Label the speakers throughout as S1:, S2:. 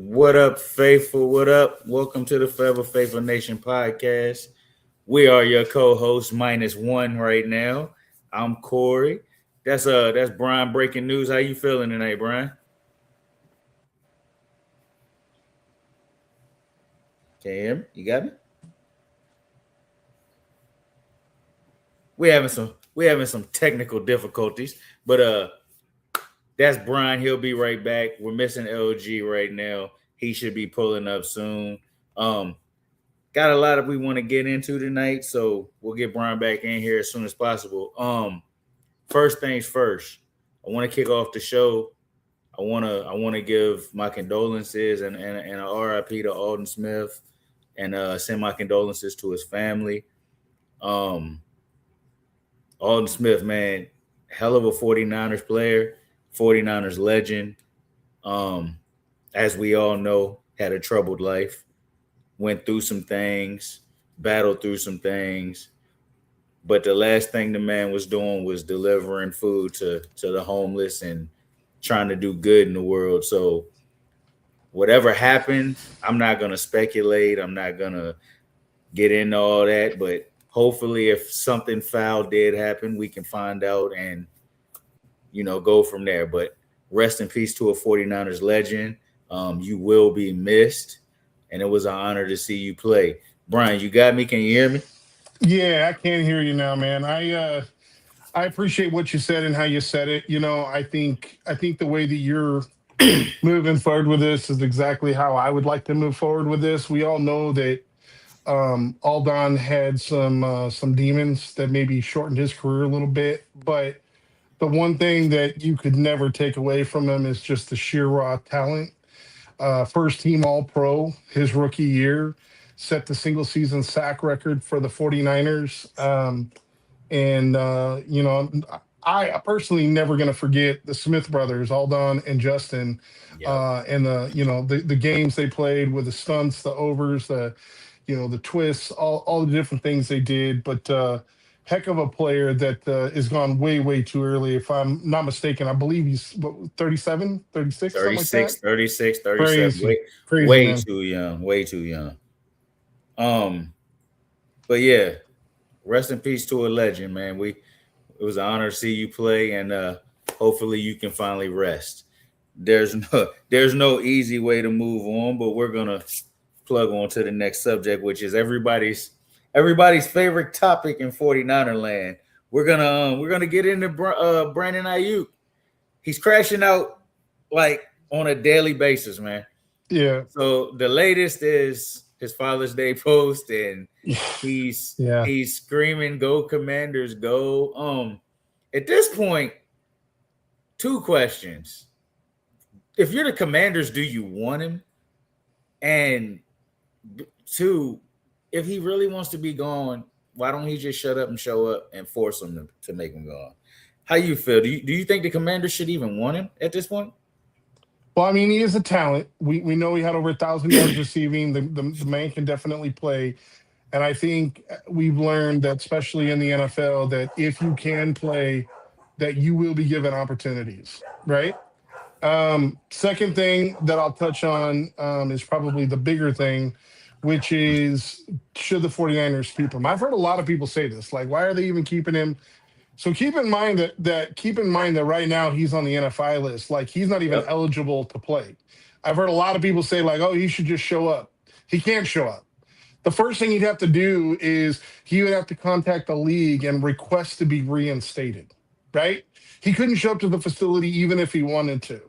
S1: What up, faithful? What up? Welcome to the Forever Faithful Nation podcast. We are your co-hosts, minus one right now. I'm Corey. That's Brian breaking news. How you feeling tonight, Brian? Can you hear me? You got me? We having some technical difficulties, but that's Brian. He'll be right back. We're missing LG right now. He should be pulling up soon. Um, got a lot of we want to get into tonight, so we'll get Brian back in here as soon as possible. First things first, I want to kick off the show. I wanna give my condolences and a RIP to Alden Smith and send my condolences to his family. Um, Alden Smith, man, hell of a 49ers player, 49ers legend. Um, as we all know, had a troubled life, went through some things, battled through some things. But the last thing the man was doing was delivering food to the homeless and trying to do good in the world. So whatever happened, I'm not gonna speculate. I'm not gonna get into all that. But hopefully, if something foul did happen, we can find out and go from there. But rest in peace to a 49ers legend. You will be missed, and it was an honor to see you play. Brian, you got me? Can you hear me?
S2: Yeah, I can hear you now, man. I appreciate what you said and how you said it. I think the way that you're moving forward with this is exactly how I would like to move forward with this. We all know that Aldon had some demons that maybe shortened his career a little bit, but the one thing that you could never take away from him is just the sheer raw talent. First team All Pro his rookie year, set the single season sack record for the 49ers. I personally never going to forget the Smith brothers, Aldon and Justin,
S1: Yeah.
S2: and the games they played with the stunts, the overs, the twists, all the different things they did. But heck of a player that is gone way too early. If I'm not mistaken, I believe he's 37, 36, something like that.
S1: 36, 36, 37.
S2: Crazy,
S1: Way,
S2: crazy
S1: way
S2: man.
S1: too young. Way too young. Um, but yeah, rest in peace to a legend, man. It was an honor to see you play, and hopefully you can finally rest. There's no easy way to move on, but we're gonna plug on to the next subject, which is everybody's favorite topic in 49er land. We're gonna get into Brandon Ayuk. He's crashing out like on a daily basis, man.
S2: Yeah,
S1: So the latest is his Father's Day post, and he's
S2: yeah.
S1: he's screaming, "Go Commanders, go!" At this point, two questions: if you're the Commanders, do you want him? And two, if he really wants to be gone, why don't he just shut up and show up and force him to make him gone? How you feel? Do you think the Commanders should even want him at this point?
S2: Well, I mean, he is a talent. We know he had over 1,000 yards receiving. The man can definitely play. And I think we've learned that, especially in the NFL, that if you can play, that you will be given opportunities, right? Second thing that I'll touch on is probably the bigger thing, which is should the 49ers keep him? I've heard a lot of people say this, like, why are they even keeping him? So keep in mind that right now he's on the NFI list. Like he's not even
S1: Yep.
S2: eligible to play. I've heard a lot of people say, like, oh, he should just show up. He can't show up. The first thing he'd have to do is he would have to contact the league and request to be reinstated, right? He couldn't show up to the facility even if he wanted to.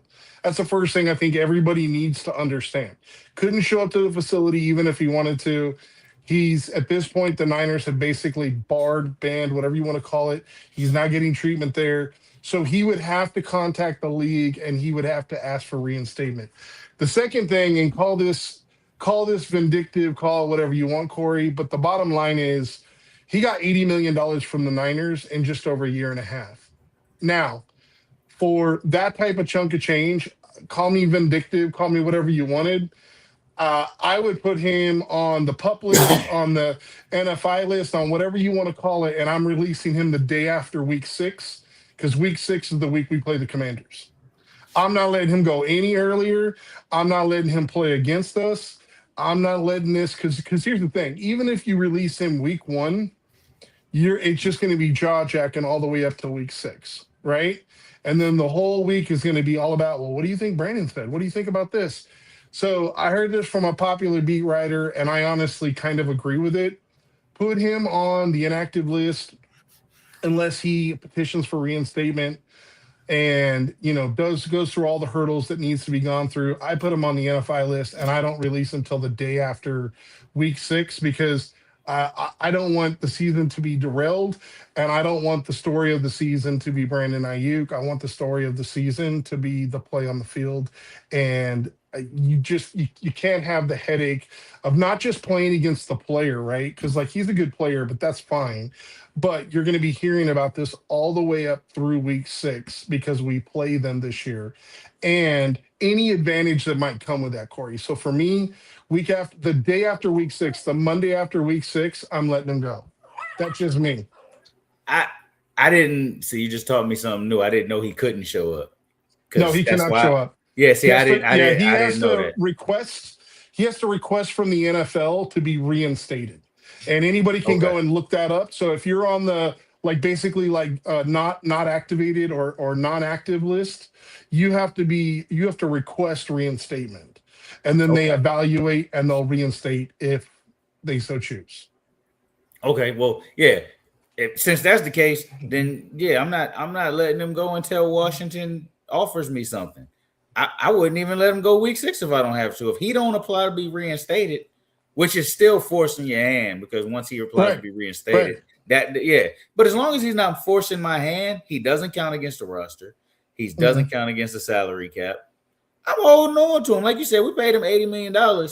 S2: That's the first thing I think everybody needs to understand. Couldn't show up to the facility even if he wanted to. He's at this point, the Niners have basically barred, banned, whatever you want to call it. He's not getting treatment there. So he would have to contact the league and he would have to ask for reinstatement. The second thing, and call this vindictive, call it whatever you want, Corey, but the bottom line is he got $80 million from the Niners in just over a year and a half. Now, for that type of chunk of change, call me vindictive, call me whatever you wanted. I would put him on the pup list, on the NFI list, on whatever you want to call it, and I'm releasing him the day after week 6 because week 6 is the week we play the Commanders. I'm not letting him go any earlier. I'm not letting him play against us. I'm not letting this because here's the thing. Even if you release him week one, it's just going to be jaw jacking all the way up to week 6, right? And then the whole week is going to be all about, well, what do you think Brandon said? What do you think about this? So I heard this from a popular beat writer, and I honestly kind of agree with it. Put him on the inactive list unless he petitions for reinstatement and goes through all the hurdles that needs to be gone through. I put him on the NFI list, and I don't release him until the day after week 6 because I don't want the season to be derailed, and I don't want the story of the season to be Brandon Ayuk. I want the story of the season to be the play on the field, and you can't have the headache of not just playing against the player, right? Because like he's a good player, but that's fine. But you're going to be hearing about this all the way up through week 6 because we play them this year, and any advantage that might come with that, Corey. So for me, week after the day after week 6, the Monday after week 6, I'm letting him go. That's just me.
S1: I didn't see. You just taught me something new. I didn't know he couldn't show up.
S2: No, he cannot show up.
S1: Yeah, see, I didn't know that.
S2: He has to request from the NFL to be reinstated, and anybody can go and look that up. So if you're on the not activated or non-active list, you have to request reinstatement, and then they evaluate and they'll reinstate if they so choose.
S1: Okay, well, yeah. Since that's the case, then yeah, I'm not letting him go until Washington offers me something. I wouldn't even let him go week 6 if I don't have to. If he don't apply to be reinstated, which is still forcing your hand because once he applies to be reinstated, But as long as he's not forcing my hand, he doesn't count against the roster. He doesn't count against the salary cap. I'm holding on to him. Like you said, we paid him $80 million.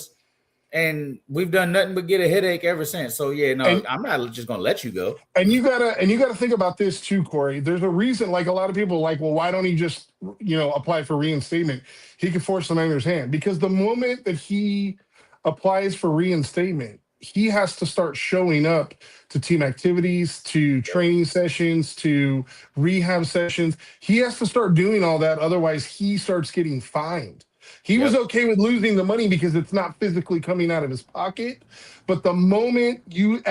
S1: And we've done nothing but get a headache ever since. So yeah, no, I'm not just gonna let you go.
S2: And you gotta think about this too, Corey. There's a reason. Like a lot of people are like, well, why don't he just apply for reinstatement? He can force the Niners' hand because the moment that he applies for reinstatement, he has to start showing up to team activities, to training sessions, to rehab sessions. He has to start doing all that. Otherwise, he starts getting fined. He was okay with losing the money because it's not physically coming out of his pocket. But the moment you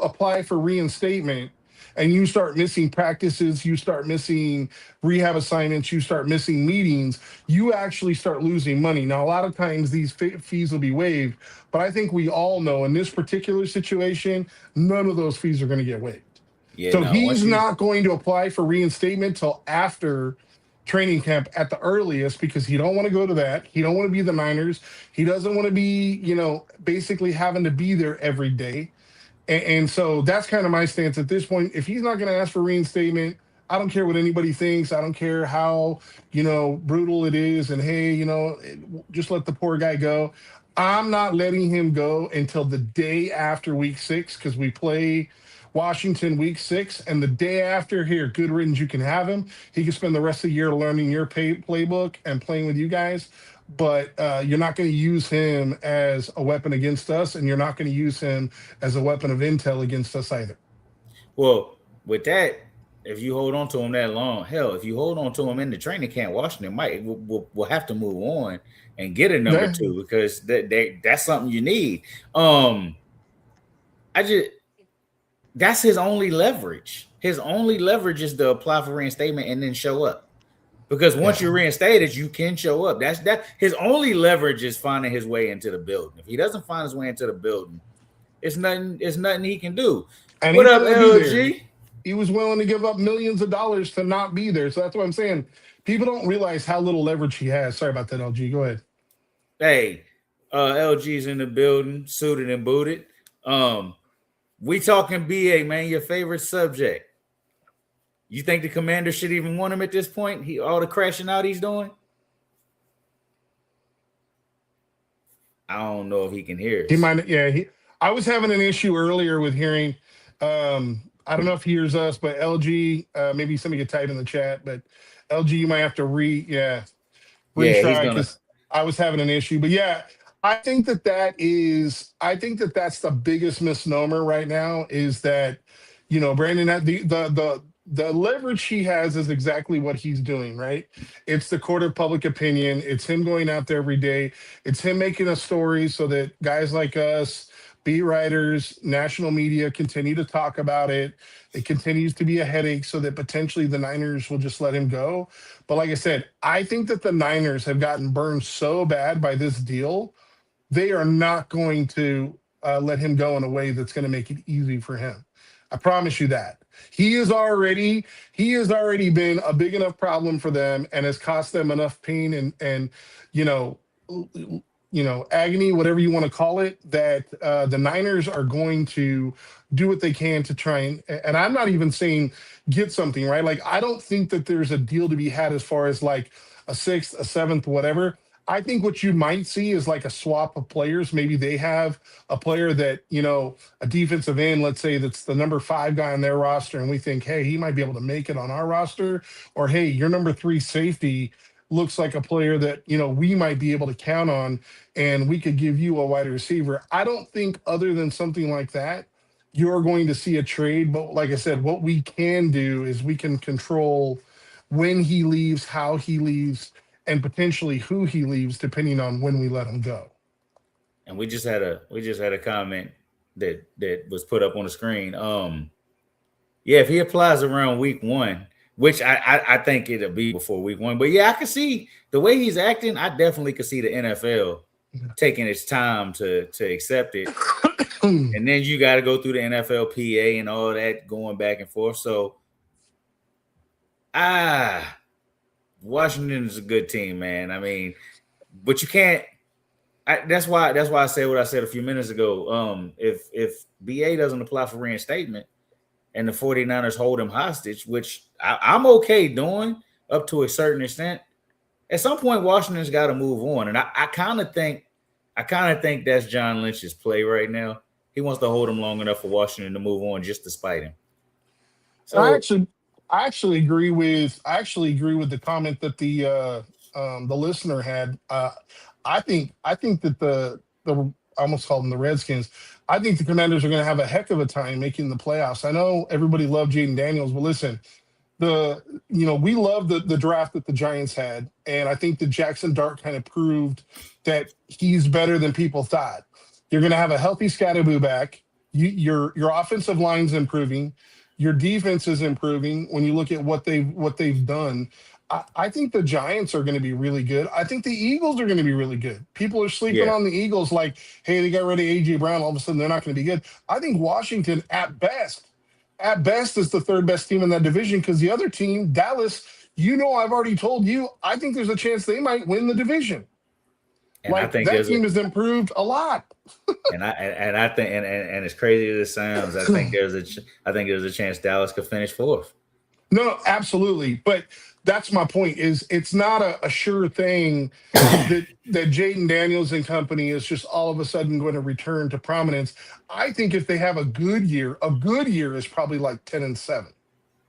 S2: apply for reinstatement and you start missing practices, you start missing rehab assignments, you start missing meetings, you actually start losing money. Now, a lot of times these fees will be waived, but I think we all know in this particular situation, none of those fees are going to get waived. He's not going to apply for reinstatement till after training camp at the earliest because he don't want to go to that. He don't want to be the Niners. He doesn't want to be, basically having to be there every day. And so that's kind of my stance at this point. If he's not going to ask for reinstatement, I don't care what anybody thinks. I don't care how, brutal it is. And hey, just let the poor guy go. I'm not letting him go until the day after week 6 because we play Washington week 6, and the day after, here, good riddance, you can have him. He can spend the rest of the year learning your playbook and playing with you guys, but you're not going to use him as a weapon against us, and you're not going to use him as a weapon of intel against us either.
S1: Well, with that, if you hold on to him that long, hell, if you hold on to him in the training camp, Washington will have to move on and get a number 2 because that's something you need. That's his only leverage. His only leverage is to apply for reinstatement and then show up. Because once you're reinstated, you can show up. That's his only leverage is finding his way into the building. If he doesn't find his way into the building, it's nothing he can do.
S2: And what up, LG? He was willing to give up millions of dollars to not be there. So that's what I'm saying. People don't realize how little leverage he has. Sorry about that, LG. Go ahead.
S1: Hey, LG's in the building, suited and booted. We talking BA, man, your favorite subject. You think the commander should even want him at this point? All the crashing out he's doing? I don't know if he can hear us.
S2: He might, I was having an issue earlier with hearing. I don't know if he hears us, but LG, maybe somebody could type in the chat, but LG, you might have to retry because I was having an issue. But I think that's the biggest misnomer right now is that, Brandon, the the leverage he has is exactly what he's doing, right? It's the court of public opinion. It's him going out there every day. It's him making a story so that guys like us, beat writers, national media continue to talk about it. It continues to be a headache so that potentially the Niners will just let him go. But like I said, I think that the Niners have gotten burned so bad by this deal, they are not going to let him go in a way that's going to make it easy for him. I promise you that. He has already been a big enough problem for them and has cost them enough pain and you know agony, whatever you want to call it, that the Niners are going to do what they can to try and I'm not even saying get something, right? Like, I don't think that there's a deal to be had as far as like a sixth, a seventh, whatever. I think what you might see is like a swap of players. Maybe they have a player that, a defensive end, let's say that's the number 5 guy on their roster, and we think, hey, he might be able to make it on our roster. Or, hey, your number 3 safety looks like a player that, we might be able to count on, and we could give you a wide receiver. I don't think other than something like that, you're going to see a trade. But like I said, what we can do is we can control when he leaves, how he leaves, and potentially who he leaves, depending on when we let him go.
S1: And we just had a comment that was put up on the screen. Yeah, if he applies around week 1, which I think it'll be before week 1, but yeah, I can see the way he's acting. I definitely could see the NFL taking its time to accept it, and then you got to go through the NFLPA and all that going back and forth. So, Washington is a good team, man. I mean, but you can't. That's why I said what I said a few minutes ago. If BA doesn't apply for reinstatement and the 49ers hold him hostage, which I'm okay doing up to a certain extent, at some point Washington's got to move on. And I kind of think that's John Lynch's play right now. He wants to hold him long enough for Washington to move on just to spite him. So
S2: I actually agree with the comment that the listener had. I think that the I almost called them the Redskins. I think the Commanders are going to have a heck of a time making the playoffs. I know everybody loved Jaden Daniels, but listen, we love the draft that the Giants had, and I think that Jackson Dart kind of proved that he's better than people thought. You're going to have a healthy Scatterboo back. Your offensive line's improving. Your defense is improving when you look at what they've done. I think the Giants are going to be really good. I think the Eagles are going to be really good. People are sleeping on the Eagles like, hey, they got rid of A.J. Brown. All of a sudden, they're not going to be good. I think Washington, at best, is the third best team in that division, because the other team, Dallas, I've already told you, I think there's a chance they might win the division. And I think that team has improved a lot.
S1: and I think as crazy as it sounds, I think there's a chance Dallas could finish 4th.
S2: No, absolutely. But that's my point, is it's not a sure thing that Jaden Daniels and company is just all of a sudden going to return to prominence. I think if they have a good year is probably like 10-7,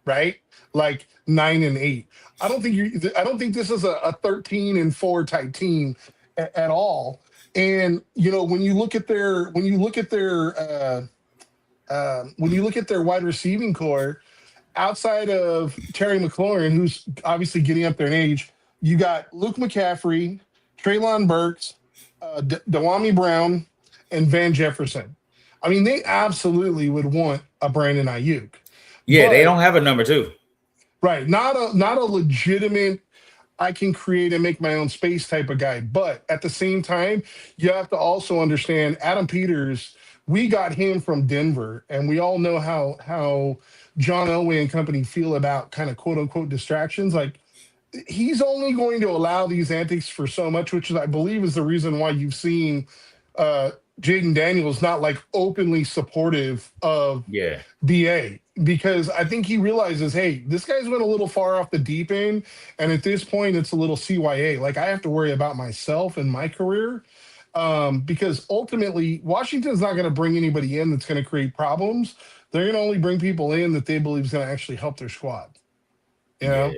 S2: right? Like 9-8. I don't think this is a 13-4 type team at all. And when you look at their wide receiving core, outside of Terry McLaurin, who's obviously getting up there in age, you got Luke McCaffrey, Treylon Burks, Dewami Brown, and Van Jefferson. I mean, they absolutely would want a Brandon Ayuk.
S1: Yeah, they don't have a number 2.
S2: Right. Not a legitimate, I can create and make my own space type of guy. But at the same time, you have to also understand Adam Peters. We got him from Denver, and we all know how John Elway and company feel about kind of quote unquote distractions. Like, he's only going to allow these antics for so much, which I believe is the reason why you've seen Jaden Daniels not like openly supportive of BA, because I think he realizes, hey, this guy's went a little far off the deep end, and at this point it's a little CYA. Like, I have to worry about myself and my career, because ultimately Washington's not going to bring anybody in that's going to create problems. They're going to only bring people in that they believe is going to actually help their squad.
S3: Yeah.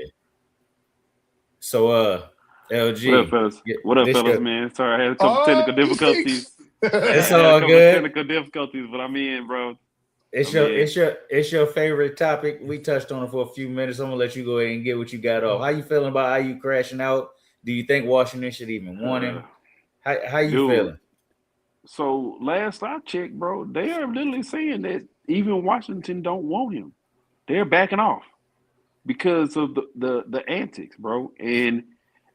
S1: So, LG.
S3: What up, fellas, man? Sorry, I had a couple technical difficulties.
S1: It's all good.
S3: Technical difficulties, but I'm in, bro.
S1: It's your favorite topic. We touched on it for a few minutes. I'm gonna let you go ahead and get what you got off. How you feeling about IU crashing out? Do you think Washington should even want him? How you feeling?
S3: So last I checked, bro, they are literally saying that even Washington don't want him. They're backing off because of the antics, bro. And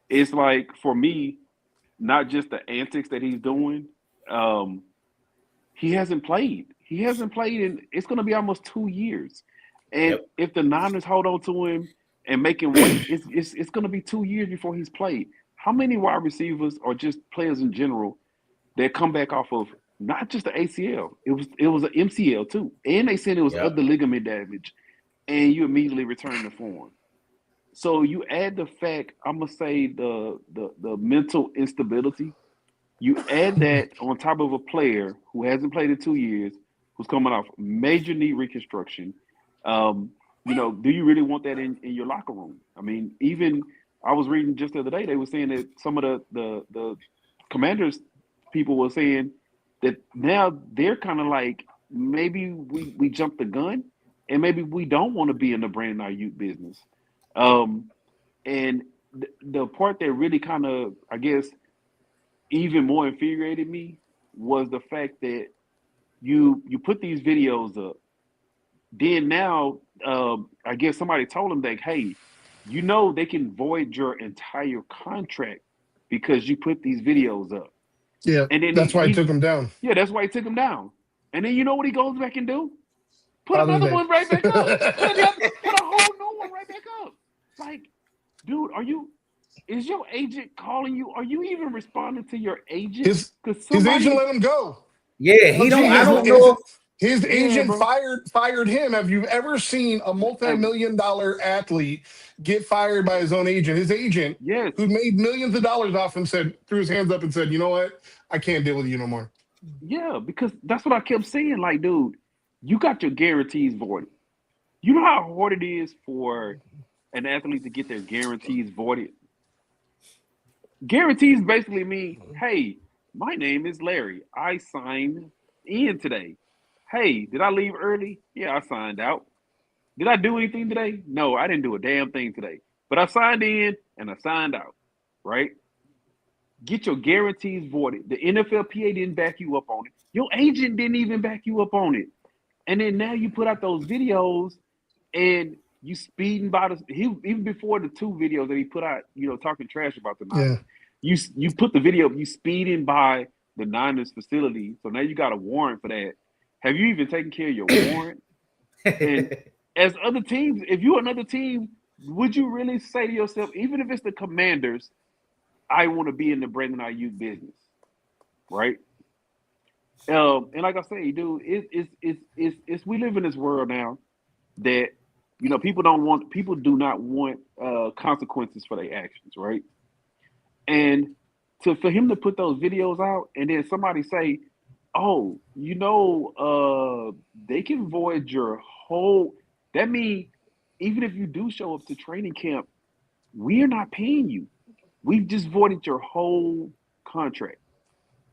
S3: it's like for me, not just the antics that he's doing. He hasn't played. He hasn't played in it's going to be almost 2 years. And
S1: Yep.
S3: if the Niners hold on to him and make him wait, it's going to be 2 years before he's played. How many wide receivers or just players in general that come back off of not just the ACL, it was an MCL too, and they said it was
S1: Yep.
S3: other ligament damage, and you immediately return to form. So you add the fact, I'm gonna say the mental instability. You add that on top of a player who hasn't played in 2 years, who's coming off major knee reconstruction. Do you really want that in your locker room? I mean, even I was reading just the other day, they were saying that some of the commanders people were saying that now they're kind of like maybe we jumped the gun and maybe we don't want to be in the Brandon Ayuk business. And the part that really kind of, I guess, even more infuriated me was the fact that you put these videos up. Then now, I guess somebody told him that, hey, they can void your entire contract because you put these videos up.
S2: Yeah,
S3: And then
S2: that's why I took him down.
S3: Yeah, that's why he took him down. And then you know what he goes back and do? Put
S2: Father's
S3: another
S2: Day.
S3: one right back up. Put a whole new one right back up. Like, dude, is your agent calling you? Are you even responding to your agent?
S2: His agent let him go.
S1: Yeah, he don't. I don't know.
S2: His agent
S3: bro.
S2: fired him. Have you ever seen a multi-million-dollar athlete get fired by his own agent? His agent,
S3: Yes.
S2: who made millions of dollars off him, threw his hands up and said, "You know what? I can't deal with you no more."
S3: Yeah, because that's what I kept saying. Like, dude, you got your guarantees voided. You know how hard it is for an athlete to get their guarantees voided? Guarantees basically mean, hey, my name is Larry. I signed in today. Hey, did I leave early? Yeah, I signed out. Did I do anything today? No, I didn't do a damn thing today. But I signed in and I signed out, right? Get your guarantees voided. The NFLPA didn't back you up on it. Your agent didn't even back you up on it. And then now you put out those videos and you speeding by even before the 2 videos that he put out, talking trash about the Niners.
S2: Yeah.
S3: You put the video of you speeding by the Niners facility. So now you got a warrant for that. Have you even taken care of your warrant? And as other teams, if you're another team, would you really say to yourself, even if it's the Commanders, I want to be in the Brandon Ayuk business, right? And like I say, dude, it's we live in this world now that people do not want consequences for their actions, right? And for him to put those videos out and then somebody say, oh, they can void your whole. That means even if you do show up to training camp, we're not paying you. We've just voided your whole contract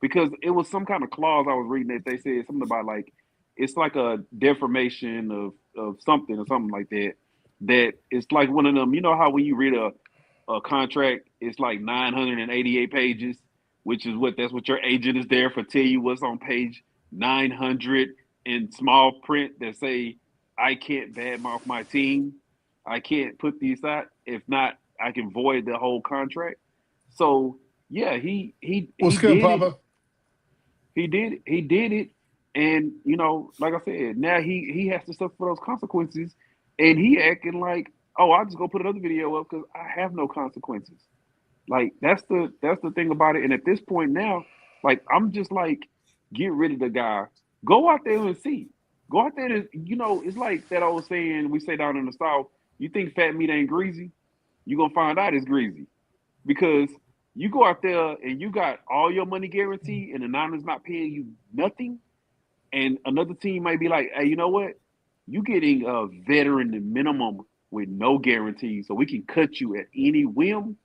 S3: because it was some kind of clause I was reading that they said something about like it's like a defamation of something or something like that. That it's like one of them. You know how when you read a contract, it's like 988 pages, which is that's what your agent is there for. Tell you what's on page 900 in small print that say I can't badmouth my team. I can't put these out. If not, I can void the whole contract. So yeah, he
S2: What's good,
S3: did
S2: Papa?
S3: it. He did it, and like I said, now he has to suffer those consequences, and he acting like, oh, I'll just go put another video up because I have no consequences. Like that's the thing about it. And at this point now, like I'm just like, get rid of the guy. Go out there and see. Go out there and it's like that old saying we say down in the South. You think fat meat ain't greasy? You're gonna find out it's greasy. Because you go out there and you got all your money guaranteed and the Niners not paying you nothing, and another team might be like, hey, you know what? You getting a veteran minimum with no guarantee, so we can cut you at any whim.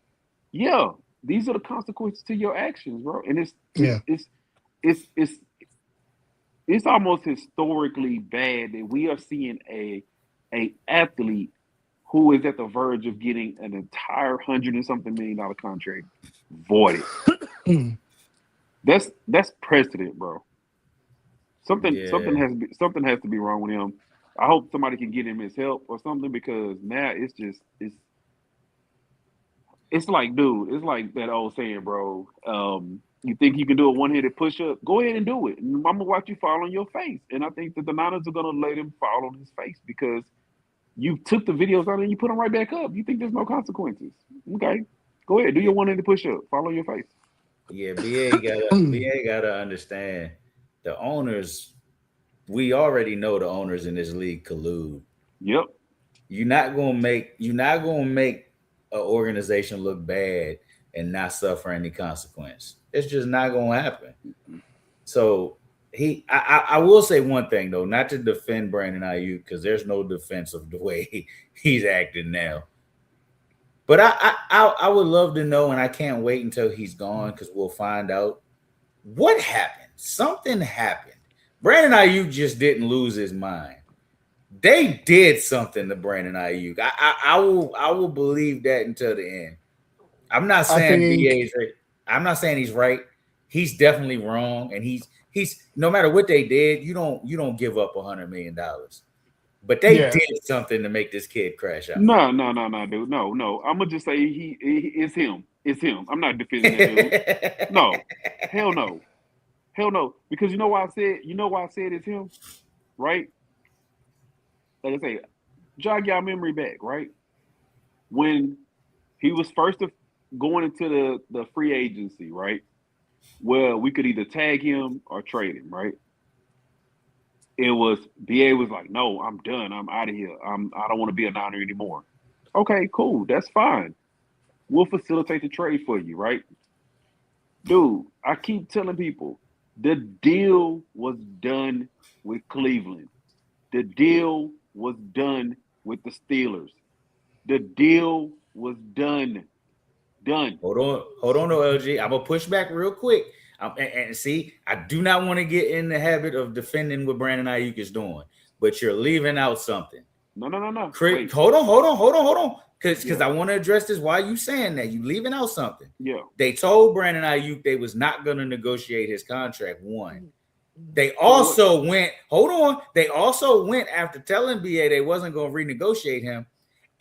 S3: Yeah, these are the consequences to your actions, bro. And it's it's almost historically bad that we are seeing a athlete who is at the verge of getting an entire $100 and something million contract voided. That's precedent, bro. Something
S1: Yeah.
S3: something has to be wrong with him. I hope somebody can get him his help or something, because now it's like, dude, it's like that old saying, bro. You think you can do a one-handed push-up? Go ahead and do it. And I'm gonna watch you fall on your face. And I think that the Niners are gonna let him fall on his face, because you took the videos out and you put them right back up. You think there's no consequences? Okay, go ahead, do
S1: Yeah.
S3: your one-handed push-up, fall on your face.
S1: Yeah. BA gotta understand the owners. We already know the owners in this league collude.
S3: Yep.
S1: You're not gonna make an organization look bad and not suffer any consequence. It's just not gonna happen. So I will say one thing though, not to defend Brandon Ayuk, because there's no defense of the way he's acting now. But I would love to know, and I can't wait until he's gone because we'll find out what happened. Something happened. Brandon Ayuk just didn't lose his mind. They did something to Brandon Ayuk. I will believe that until the end. I'm not
S2: I
S1: saying BA
S2: think,
S1: is right. I'm not saying he's right. He's definitely wrong, and he's no matter what they did, you don't give up $100 million. But they
S2: yeah,
S1: did something to make this kid crash out.
S3: No, no, no, no, dude. No, no. I'm gonna just say it's him. It's him. I'm not defending that dude. No, hell no, hell no. Because you know why I said it's him, right? Like I say, jog y'all memory back, right? When he was first going into the free agency, right? Well, we could either tag him or trade him, right? It was BA was like, no, I'm done. I'm out of here. I don't want to be a Niner anymore. Okay, cool. That's fine. We'll facilitate the trade for you, right? Dude, I keep telling people the deal was done with Cleveland. The deal was done with the Steelers. The deal was done. Done.
S1: Hold on, LG. I'm gonna push back real quick. And see, I do not want to get in the habit of defending what Brandon Ayuk is doing, but you're leaving out something.
S3: No, no, no, no.
S1: Chris,
S3: Wait.
S1: hold on. Because
S3: Yeah.
S1: I want to address this. Why are you saying that? You leaving out something.
S3: Yeah.
S1: They told Brandon Ayuk they was not going to negotiate his contract. One. They
S3: So what?
S1: also went, hold on. They also went after telling BA they wasn't going to renegotiate him.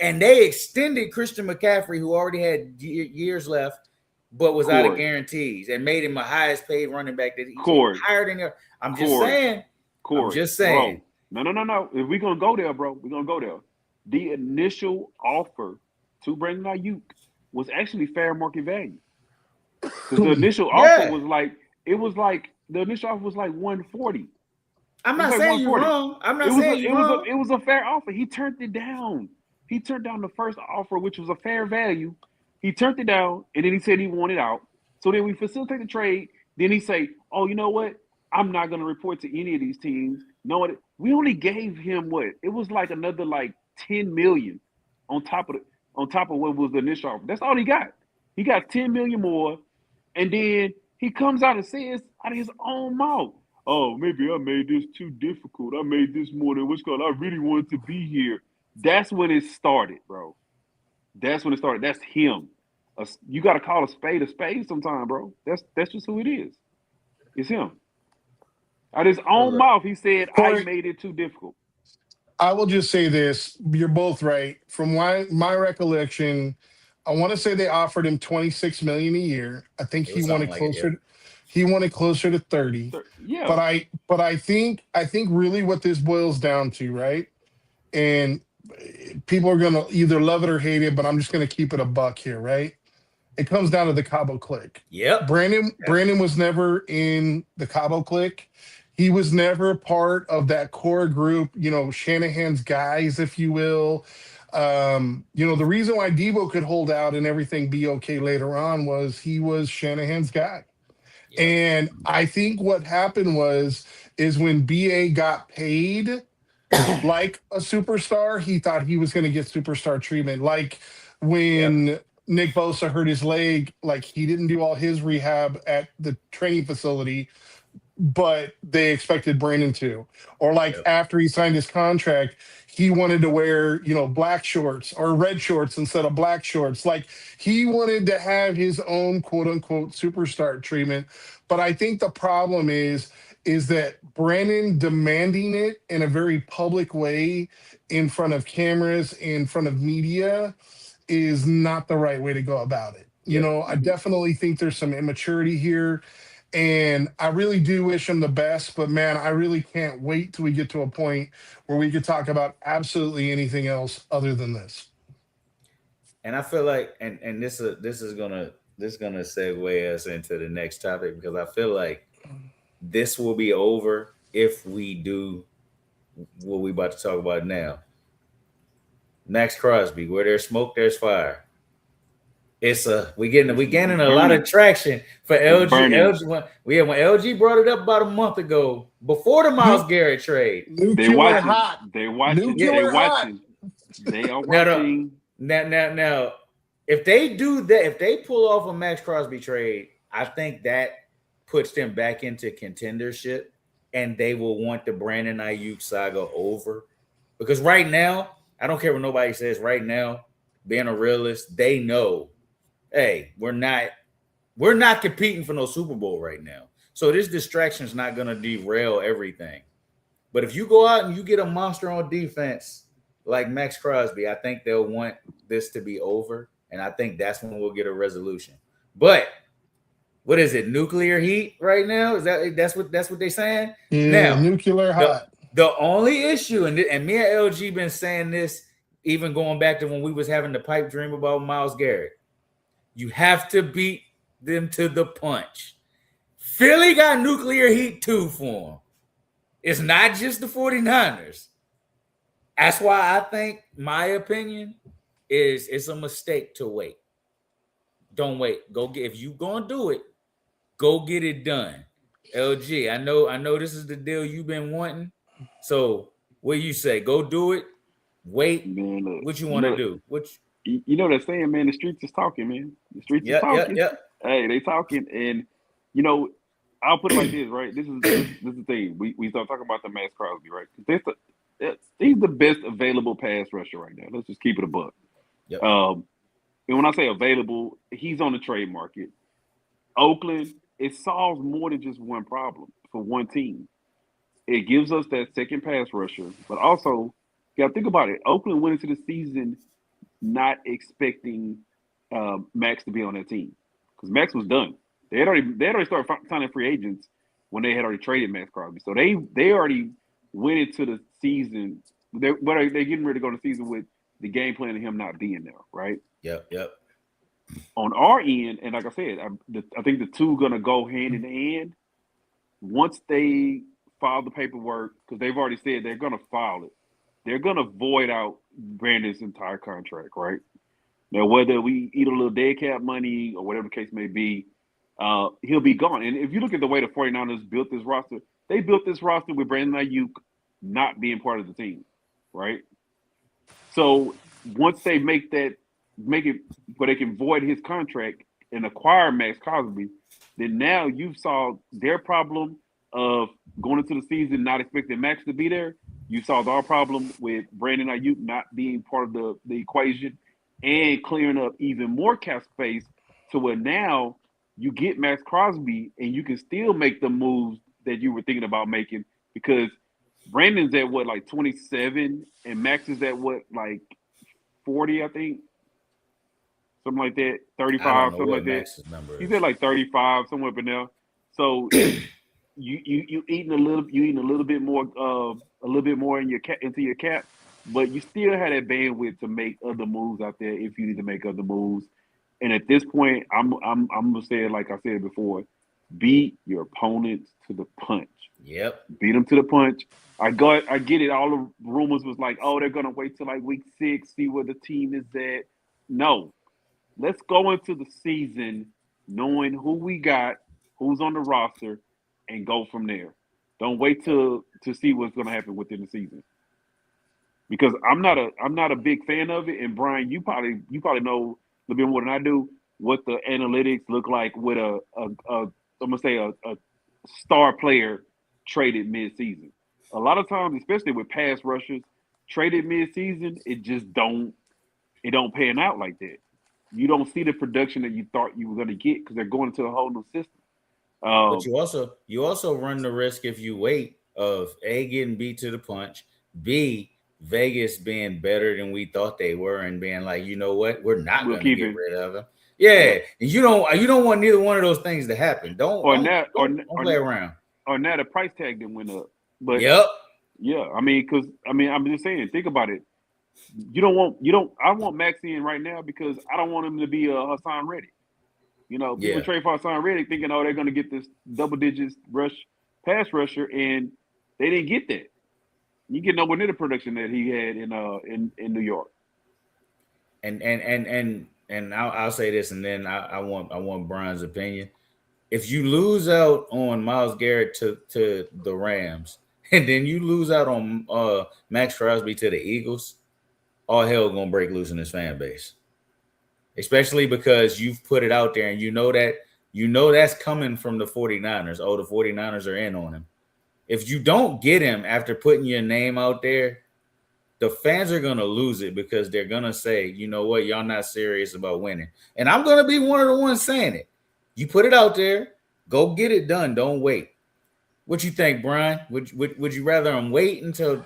S1: And they extended Christian McCaffrey, who already had years left, but was out of
S3: Corey.
S1: guarantees, and made him a highest paid running back that he's
S3: Corey.
S1: higher than her. I'm just
S3: Corey.
S1: saying.
S3: Corey.
S1: I'm just saying.
S3: Bro. No. If we're gonna go there, bro, we're gonna go there. The initial offer to Brandon Ayuk was actually fair market value. Because the initial offer was like, the initial offer was like 140.
S1: I'm
S3: It was
S1: not
S3: like
S1: saying you're
S3: 140.
S1: wrong. I'm not saying you're wrong.
S3: It was a fair offer. He turned it down. He turned down the first offer, which was a fair value. He turned it down, and then he said he wanted out. So then we facilitate the trade. Then he say, "Oh, you know what? I'm not going to report to any of these teams." No, what? We only gave him what? It was like another like 10 million on top of what was the initial offer. That's all he got. He got 10 million more, and then he comes out and says out of his own mouth, "Oh, maybe I made this too difficult. I made this more than what's called. I really wanted to be here." That's when it started, bro. That's when it started. That's him. You got to call a spade sometime, bro. That's just who it is. It's him. Out his own mouth, he said, "I
S2: Corey,
S3: made it too difficult."
S2: I will just say this. You're both right. From my recollection, I want to say they offered him 26 million a year. I think
S1: It was something like it. Yeah.
S2: He wanted closer to 30.
S3: Yeah.
S2: But I think really what this boils down to, right? And people are gonna either love it or hate it, but I'm just gonna keep it a buck here, right? It comes down to the Cabo clique.
S1: Yep.
S2: Brandon was never in the Cabo clique. He was never part of that core group, Shanahan's guys, if you will. The reason why Debo could hold out and everything be okay later on was he was Shanahan's guy.
S1: Yep.
S2: And I think what happened is when BA got paid like a superstar, he thought he was going to get superstar treatment. Like when Nick Bosa hurt his leg, like he didn't do all his rehab at the training facility. but they expected Brandon to. Or like
S1: Yep.
S2: after he signed his contract, he wanted to wear, black shorts or red shorts instead of black shorts. Like he wanted to have his own quote unquote superstar treatment. But I think the problem is that Brandon demanding it in a very public way in front of cameras, in front of media, is not the right way to go about it.
S1: Yep.
S2: I definitely think there's some immaturity here. And I really do wish him the best, but man, I really can't wait till we get to a point where we could talk about absolutely anything else other than this.
S1: And I feel like, and this is gonna segue us into the next topic, because I feel like this will be over if we do what we about to talk about now. Max Crosby, where there's smoke, there's fire. It's we gaining a lot of traction for LG. When LG brought it up about a month ago, before the Myles Garrett trade.
S2: Nuclear hot.
S3: They're watching.
S2: Nuclear
S3: They're
S2: hot.
S3: watching. They are watching.
S1: Now, if they do that, if they pull off a Max Crosby trade, I think that puts them back into contendership, and they will want the Brandon Ayuk saga over. Because right now, I don't care what nobody says. Right now, being a realist, they know, hey, we're not competing for no Super Bowl right now. So this distraction is not going to derail everything. But if you go out and you get a monster on defense like Max Crosby, I think they'll want this to be over, and I think that's when we'll get a resolution. But what is it? Nuclear heat right now? That's what they're saying?
S2: Yeah, now, nuclear hot.
S1: The only issue, and me and LG been saying this even going back to when we was having the pipe dream about Myles Garrett. You have to beat them to the punch. Philly got nuclear heat too for them. It's not just the 49ers. That's why I think, my opinion, is it's a mistake to wait. Don't wait. If you gonna do it, go get it done. LG, I know this is the deal you've been wanting. So what you say? Go do it. Wait. Man, look, what you want to do?
S3: You know that saying, man, the streets is talking, man. The streets is talking. Hey, they talking. And, I'll put it like this, right? This is the thing. We start talking about the Max Crosby, right? He's the best available pass rusher right now. Let's just keep it a buck.
S1: Yep.
S3: And when I say available, he's on the trade market. Oakland, it solves more than just one problem for one team. It gives us that second pass rusher, but also, you got to think about it. Oakland went into the season not expecting Max to be on that team because Max was done. They had already started signing free agents when they had already traded Max Crosby. So they already went into the season. They're getting ready to go to the season with the game plan of him not being there, right?
S1: Yep.
S3: On our end, and like I said, I think the two gonna go hand in hand. Once they file the paperwork, because they've already said they're gonna file it, they're gonna void out Brandon's entire contract, right? Now, whether we eat a little dead cap money or whatever the case may be, he'll be gone. And if you look at the way the 49ers built this roster, they built this roster with Brandon Ayuk not being part of the team, right? So once they make it where they can void his contract and acquire Max Crosby, then now you've solved their problem of going into the season not expecting Max to be there. You solved our problem with Brandon Ayuk not being part of the equation and clearing up even more cap space to where now you get Max Crosby and you can still make the moves that you were thinking about making because Brandon's at what, like 27 and Max is at what, like 40, I think? Something like that, 35, something like
S1: Max's
S3: that.
S1: Number
S3: He's at like 35, somewhere up in there. So you eating a little bit more in into your cap, but you still had that bandwidth to make other moves out there if you need to make other moves. And at this point, I'm gonna say it like I said before: beat your opponents to the punch.
S1: Yep.
S3: Beat them to the punch. I get it. All the rumors was like, oh, they're gonna wait till like week 6, see where the team is at. No. Let's go into the season knowing who we got, who's on the roster, and go from there. Don't wait to see what's going to happen within the season. Because I'm not a big fan of it. And Brian, you probably know a little bit more than I do what the analytics look like with I'm gonna say a star player traded mid-season. A lot of times, especially with pass rushers traded mid-season, it don't pan out like that. You don't see the production that you thought you were going to get because they're going into a whole new system.
S1: But you also run the risk if you wait of A, getting beat to the punch, B, Vegas being better than we thought they were, and being like, you know what, we're not
S3: We'll
S1: going to
S3: keep
S1: get
S3: it.
S1: rid of him. Yeah, and you don't want neither one of those things to happen. Don't play around.
S3: Or now the price tag didn't went up. But
S1: Yep.
S3: yeah, I'm just saying, think about it. I want Max in right now because I don't want him to be a Hassan Reddick. People
S1: Yeah.
S3: trade for Hassan Reddick thinking, oh, they're going to get this double digits pass rusher, and they didn't get that. You get nowhere near the production that he had in New York.
S1: And I'll say this, and then I want Brian's opinion. If you lose out on Myles Garrett to the Rams, and then you lose out on Max Crosby to the Eagles, all hell gonna break loose in this fan base. Especially because you've put it out there, and you know that's coming from the 49ers. Oh, the 49ers are in on him. If you don't get him after putting your name out there, the fans are going to lose it because they're going to say, you know what, y'all not serious about winning. And I'm going to be one of the ones saying it. You put it out there, go get it done. Don't wait. What you think, Brian? Would you rather him wait until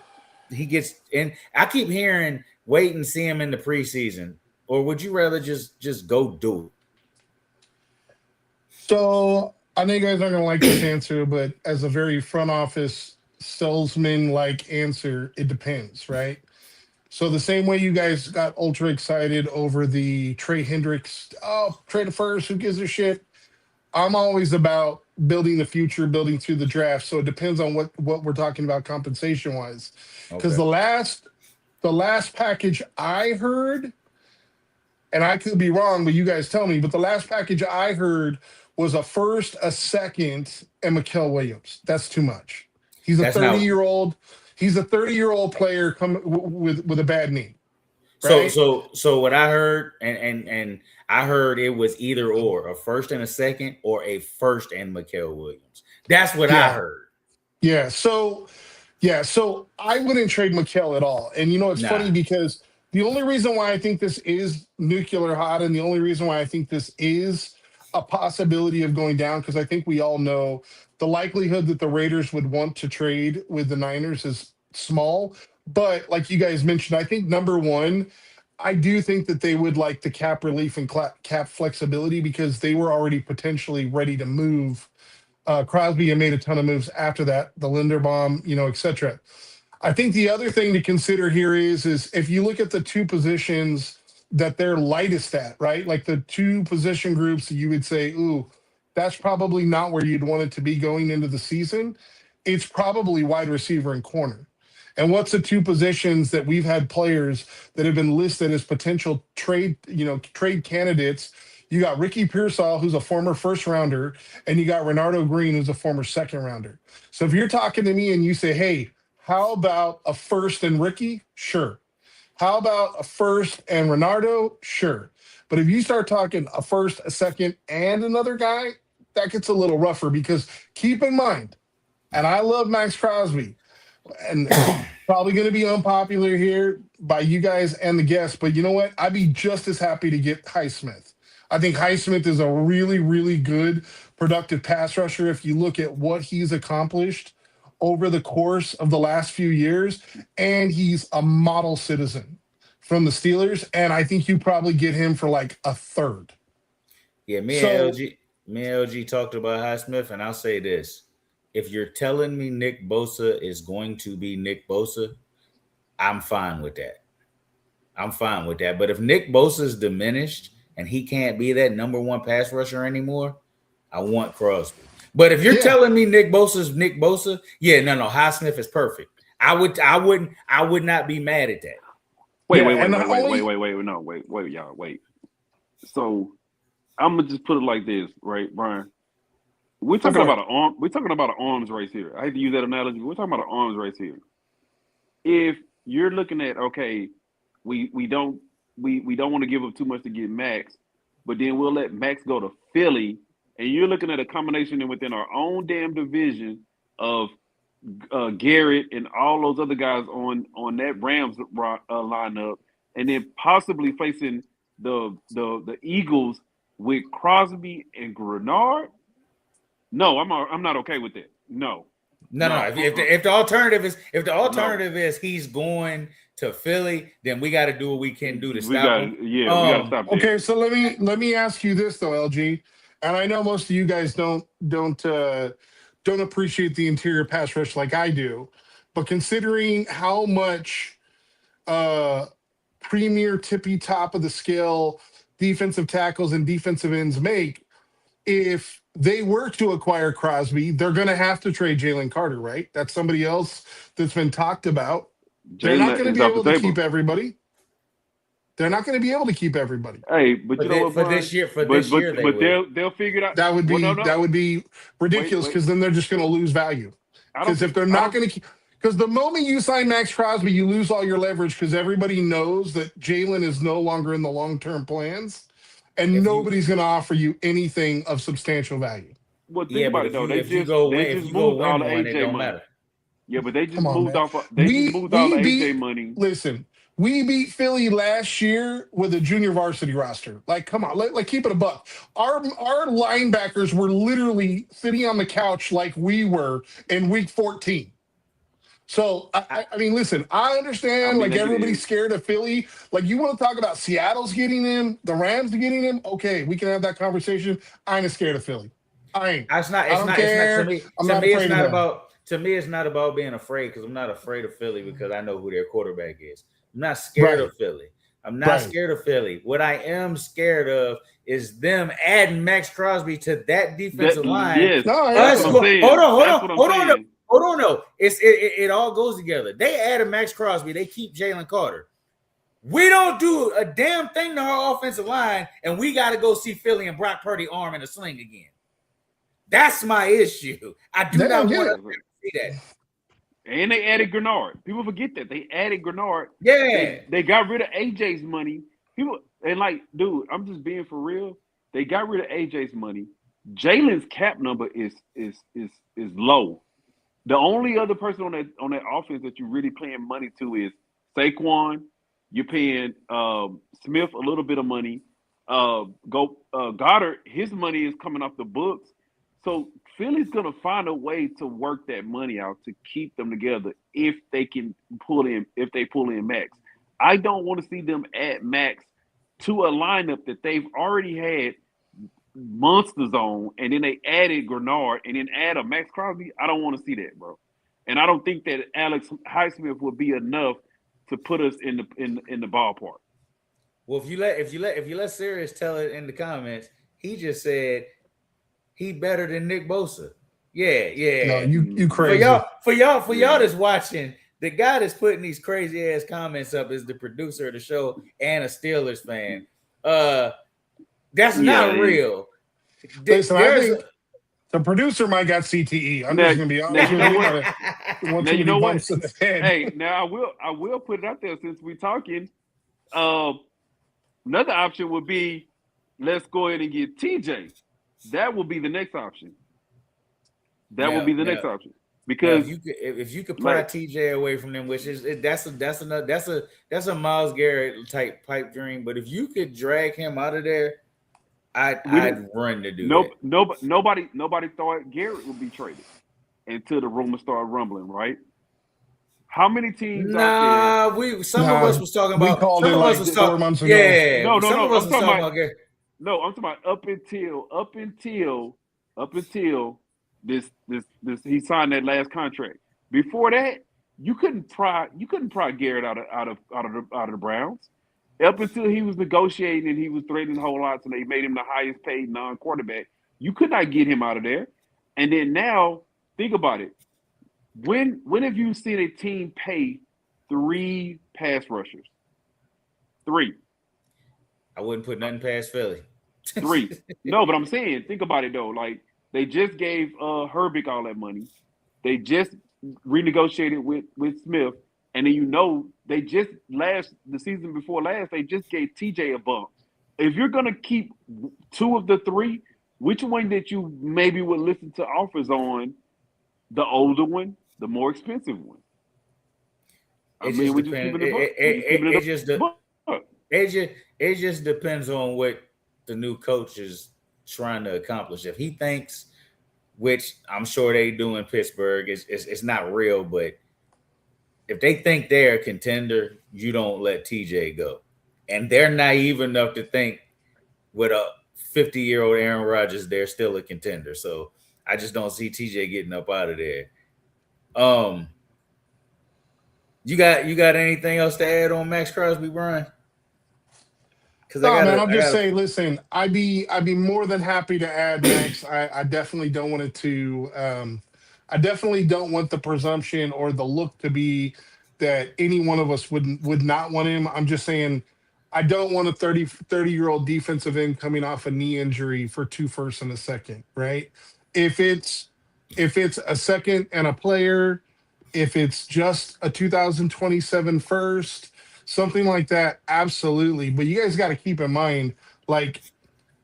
S1: he gets in? I keep hearing wait and see him in the preseason. Or would you rather just go do it?
S2: So I know you guys aren't going to like this answer, but as a very front office salesman-like answer, it depends, right? So the same way you guys got ultra excited over the Trey Hendricks, trade a first, who gives a shit? I'm always about building the future, building through the draft. So it depends on what we're talking about compensation-wise. Because
S1: Okay.
S2: the last package I heard, and I could be wrong, but you guys tell me, but the last package I heard was a first, a second, and Mikael Williams. That's too much. He's a
S1: That's not
S2: 30-year-old. He's a 30-year-old player with a bad knee.
S1: so
S2: Right?
S1: so what I heard, and I heard it was either or, a first and a second, or a first and Mikael Williams. That's what I
S2: Yeah.
S1: heard.
S2: Yeah. So I wouldn't trade Mikael at all. And it's
S1: Nah.
S2: funny because the only reason why I think this is nuclear hot, and the only reason why I think this is a possibility of going down, because I think we all know the likelihood that the Raiders would want to trade with the Niners is small. But like you guys mentioned, I think number one, I do think that they would like the cap relief and cap flexibility because they were already potentially ready to move. Crosby had made a ton of moves after that, the Linderbaum, et cetera. I think the other thing to consider here is if you look at the two positions that they're lightest at, right? Like the two position groups that you would say, ooh, that's probably not where you'd want it to be going into the season. It's probably wide receiver and corner. And what's the two positions that we've had players that have been listed as potential trade candidates? You got Ricky Pearsall, who's a former first rounder, and you got Renardo Green, who's a former second rounder. So if you're talking to me and you say, hey, how about a first and Ricky? Sure. How about a first and Renardo? Sure. But if you start talking a first, a second, and another guy, that gets a little rougher because keep in mind, and I love Max Crosby, and probably going to be unpopular here by you guys and the guests, but you know what? I'd be just as happy to get Highsmith. I think Highsmith is a really, really good, productive pass rusher. If you look at what he's accomplished over the course of the last few years, and he's a model citizen from the Steelers, and I think you probably get him for like a third.
S1: Yeah, me
S2: So
S1: and LG talked about Highsmith, and I'll say this. If you're telling me Nick Bosa is going to be Nick Bosa, I'm fine with that. I'm fine with that. But if Nick Bosa is diminished and he can't be that number one pass rusher anymore, I want Crosby. But if you're
S2: yeah,
S1: telling me Nick Bosa's Nick Bosa, yeah, no, Highsmith is perfect. I would not be mad at that.
S3: Wait,
S2: yeah,
S3: wait, wait,
S2: and
S3: wait,
S2: the
S3: wait,
S2: only
S3: wait, wait, wait, no, wait, y'all, wait. So I'm gonna just put it like this, right, Brian? We're
S2: go
S3: talking
S2: for it.
S3: about an arm. We're talking about an arms race here. I hate to use that analogy. We're talking about an arms race here. If you're looking at okay, we don't want to give up too much to get Max, but then we'll let Max go to Philly and you're looking at a combination within our own damn division of Garrett and all those other guys on that Rams lineup, and then possibly facing the Eagles with Crosby and Grenard. No, I'm not okay with that. No.
S1: If the alternative is he's going to Philly, then we got to do what we can do to stop him.
S3: Yeah, we got to stop that.
S2: Okay, so let me ask you this though, LG, and I know most of you guys don't appreciate the interior pass rush like I do, but considering how much premier tippy top of the scale defensive tackles and defensive ends make, if they were to acquire Crosby, they're going to have to trade Jalen Carter, right? That's somebody else that's been talked about. They're not going to be able to keep everybody. They're not going to be able to keep everybody.
S3: Hey, but you know what?
S1: For this year,
S3: they'll figure it out.
S2: That would be ridiculous because then they're just going to lose value. Because if they're not going to keep, because the moment you sign Max Crosby, you lose all your leverage because everybody knows that Jalen is no longer in the long-term plans. And nobody's going to offer you anything of substantial value.
S3: Well, think about it though. They just moved all the AJ money. Yeah, but they just moved off. They moved all the AJ money.
S2: Listen, we beat Philly last year with a junior varsity roster. Like, come on, like keep it a buck. Our linebackers were literally sitting on the couch like we were in week 14. So, I mean, listen, I understand, like, everybody's scared of Philly. Like, you want to talk about Seattle's getting him, the Rams getting him? Okay, we can have that conversation. I ain't scared of Philly. I ain't.
S1: To me, it's not about being afraid because I'm not afraid of Philly because I know who their quarterback is. I'm not scared of Philly. I'm not scared of Philly. What I am scared of is them adding Max Crosby to that defensive line.
S3: Yes.
S1: Hold on, no. It all goes together. They added Max Crosby. They keep Jalen Carter. We don't do a damn thing to our offensive line, and we got to go see Philly and Brock Purdy arm in a sling again. That's my issue. I do not want to see that.
S3: And they added Grenard. People forget that. They added Grenard.
S1: Yeah.
S3: They got rid of AJ's money. People, and like, dude, I'm just being for real. They got rid of AJ's money. Jalen's cap number is low. The only other person on that offense that you're really paying money to is Saquon. You're paying Smith a little bit of money. Goddard, his money is coming off the books. So Philly's gonna find a way to work that money out to keep them together if they pull in Max. I don't want to see them add Max to a lineup that they've already had monsters on, and then they added Grenard and then add a Max Crosby. I don't want to see that, bro. And I don't think that Alex Highsmith would be enough to put us in the ballpark.
S1: Well, if you let Sirius tell it in the comments, he just said he better than Nick Bosa. Yeah.
S2: No, you crazy.
S1: For y'all that's watching, the guy that's putting these crazy ass comments up is the producer of the show and a Steelers fan. That's not real.
S2: Listen, I think the producer might got CTE. I'm just gonna be honest with you.
S3: Now you know what? Hey, now I will put it out there since we're talking. Another option would be let's go ahead and get TJ. That will be the next option. Will be the next option because
S1: if you could pry TJ away from them, which is that's a Myles Garrett type pipe dream. But if you could drag him out of there, I'd run to do that.
S3: Nobody thought Garrett would be traded until the rumors started rumbling, right? How many teams out there?
S1: Some of us was talking about.
S2: We called it like 4 months ago.
S1: Yeah,
S3: no.
S1: Some of us was talking about Garrett.
S3: No, I'm talking about up until this he signed that last contract. Before that, you couldn't pry Garrett out of the Browns. Up until he was negotiating and he was threatening the whole lot, so they made him the highest paid non-quarterback. You could not get him out of there. And then now, think about it. When have you seen a team pay 3 pass rushers? 3.
S1: I wouldn't put nothing past Philly.
S3: 3. No, but I'm saying, think about it though. Like they just gave Herbig all that money. They just renegotiated with Smith, and then they just the season before last they just gave TJ a bump. If you're gonna keep 2 of the 3, which one that you maybe would listen to offers on? The older one, the more expensive one. I
S1: It
S3: mean,
S1: just
S3: we just
S1: depends.
S3: keeping it up. We just keeping it up.
S1: It just depends on what the new coach is trying to accomplish. If he thinks, which I'm sure they do in Pittsburgh, it's not real, but if they think they're a contender, you don't let TJ go. And they're naive enough to think with a 50-year-old Aaron Rodgers, they're still a contender. So I just don't see TJ getting up out of there. You got anything else to add on Max Crosby, Brian? Because
S2: No, man, I'll just say, listen, I'd be more than happy to add Max. I definitely don't want it to. I definitely don't want the presumption or the look to be that any one of us would not want him. I'm just saying, I don't want a 30-year-old defensive end coming off a knee injury for 2 firsts and a second, right? If it's a second and a player, if it's just a 2027 first, something like that, absolutely. But you guys got to keep in mind, like,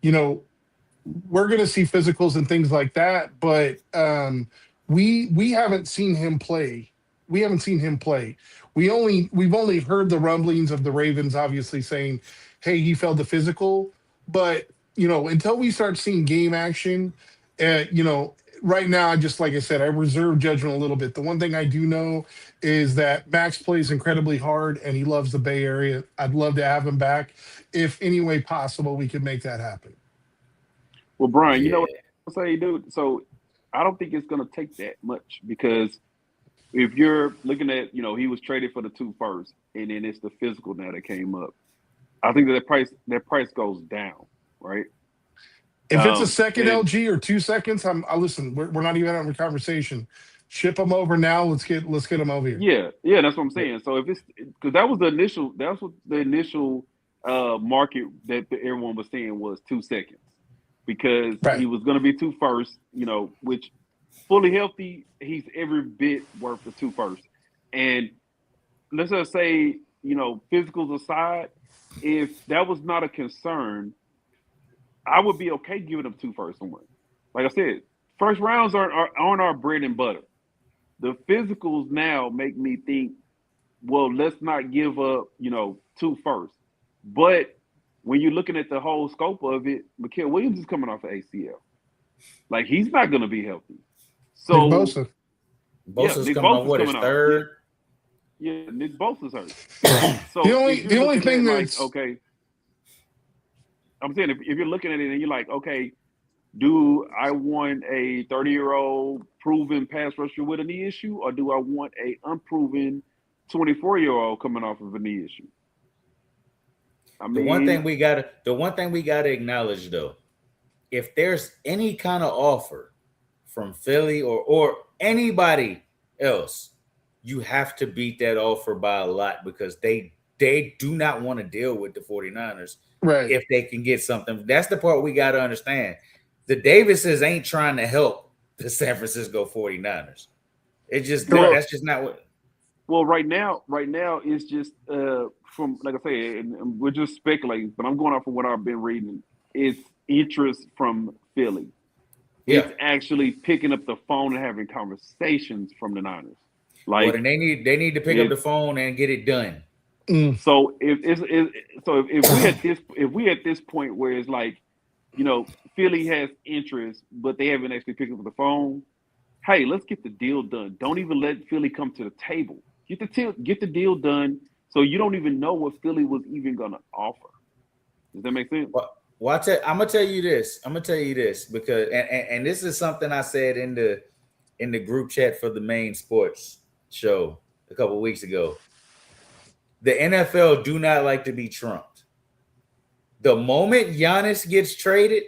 S2: you know, we're going to see physicals and things like that, but we haven't seen him play. We haven't seen him play. We've only heard the rumblings of the Ravens, obviously saying, "Hey, he failed the physical." But until we start seeing game action, right now, like I said, I reserve judgment a little bit. The one thing I do know is that Max plays incredibly hard and he loves the Bay Area. I'd love to have him back. If any way possible, we could make that happen.
S3: Well, Brian, you know what I'm saying, dude? So I don't think it's going to take that much, because if you're looking at, he was traded for the 2 firsts, and then it's the physical now that came up. I think that price goes down, right?
S2: If it's a second LG or 2 seconds, I listen. We're not even having a conversation. Ship them over now. Let's get them over
S3: here. Yeah, that's what I'm saying. So if it's because that's what the initial market that everyone was saying was 2 seconds, because he was going to be 2 firsts, which fully healthy, he's every bit worth the 2 firsts. And let's just say, physicals aside, if that was not a concern, I would be okay giving them 2 firsts somewhere. Like I said, first rounds aren't our bread and butter. The physicals now make me think, well, let's not give up, 2 firsts. But when you're looking at the whole scope of it, Mikael Williams is coming off of ACL. Like, he's not going to be healthy. So
S2: Nick Bosa.
S1: Bosa's coming on what, his third?
S3: Yeah, Nick Bosa's hurt. So
S2: the only thing that's
S3: okay. I'm saying, if you're looking at it and you're like, okay, do I want a 30-year-old proven pass rusher with a knee issue, or do I want a unproven 24-year-old coming off of a knee issue? I mean,
S1: the one thing we gotta acknowledge, though, if there's any kind of offer from Philly or anybody else, you have to beat that offer by a lot, because they do not want to deal with the 49ers.
S2: Right.
S1: If they can get something. That's the part we got to understand. The Davises ain't trying to help the San Francisco 49ers. That's just not what.
S3: Well, right now it's just from, like I say, and we're just speculating, but I'm going off of what I've been reading. It's interest from Philly. Yeah. It's actually picking up the phone and having conversations from the Niners. Like,
S1: well, then they need to pick up the phone and get it done.
S3: So if we at this point where it's like, Philly has interest, but they haven't actually picked up the phone. Hey, let's get the deal done. Don't even let Philly come to the table. Get the deal done, so you don't even know what Philly was even going to offer. Does that make sense?
S1: Well, I'm gonna tell you this. Because and this is something I said in the group chat for the main sports show a couple of weeks ago. The NFL do not like to be trumped. The moment Giannis gets traded,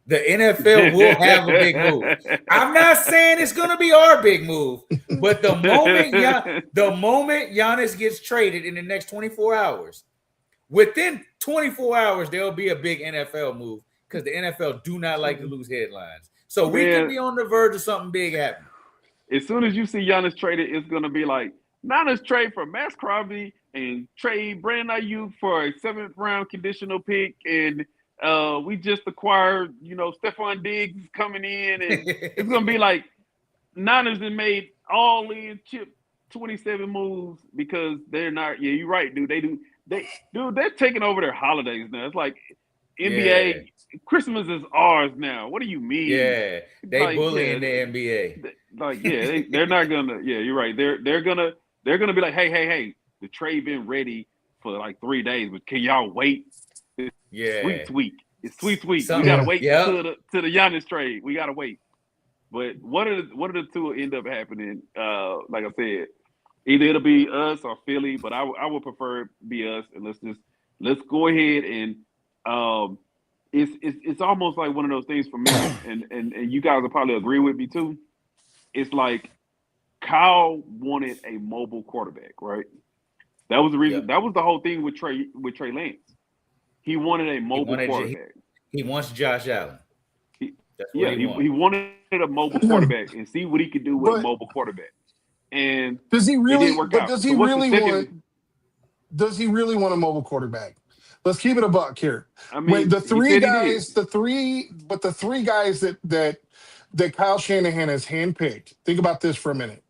S1: the NFL will have a big move. I'm not saying it's going to be our big move, but the moment Giannis gets traded in the next 24 hours, within 24 hours, there'll be a big NFL move, because the NFL do not like to lose headlines. So we could be on the verge of something big happening.
S3: As soon as you see Giannis traded, it's going to be like, Niners trade for Max Crosby and trade Brandon Ayuk for a 7th round conditional pick and We just acquired, Stephon Diggs is coming in, and it's gonna be like Niners have made all in chip 27 moves because they're not. Yeah, you're right, dude. They're taking over their holidays now. It's like NBA Christmas is ours now. What do you mean?
S1: Yeah, they
S3: Like,
S1: bullying the NBA.
S3: They're not gonna. Yeah, you're right. They're gonna be like, hey, the trade been ready for like 3 days, but can y'all wait?
S1: Yeah,
S3: Sweet week. It's sweet week. We
S1: Something-
S3: gotta wait
S1: Yep.
S3: to the Giannis trade. We gotta wait. But one of the two will end up happening. Like I said, either it'll be us or Philly, but I would prefer it be us. And let's go ahead and it's almost like one of those things for me, and you guys will probably agree with me too. It's like Kyle wanted a mobile quarterback, right? That was the reason.
S1: Yep.
S3: That was the whole thing with Trey Lance. He wanted a mobile quarterback.
S1: He wants Josh Allen. That's what
S3: He wanted a mobile quarterback and see what he could do with a mobile quarterback. And
S2: does he really?
S3: it didn't work
S2: But
S3: out.
S2: does
S3: So
S2: he
S3: what's the
S2: really
S3: second-
S2: want? Does he really want a mobile quarterback? Let's keep it a buck here.
S3: I mean,
S2: the
S3: he
S2: three
S3: said he
S2: guys,
S3: did.
S2: the three guys that Kyle Shanahan has handpicked. Think about this for a minute,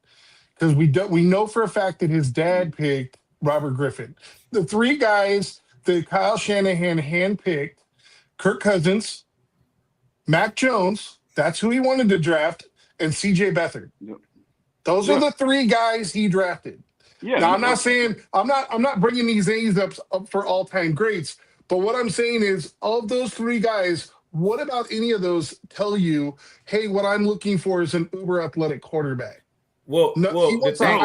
S2: because we know for a fact that his dad picked Robert Griffin. The three guys that Kyle Shanahan handpicked: Kirk Cousins, Mac Jones. That's who he wanted to draft, and C.J. Beathard.
S3: Yep.
S2: Those are the three guys he drafted.
S3: Yeah.
S2: Now, I'm not saying I'm not bringing these names up for all-time greats, but what I'm saying is, of those three guys, what about any of those tell you, hey, what I'm looking for is an uber athletic quarterback? He wants an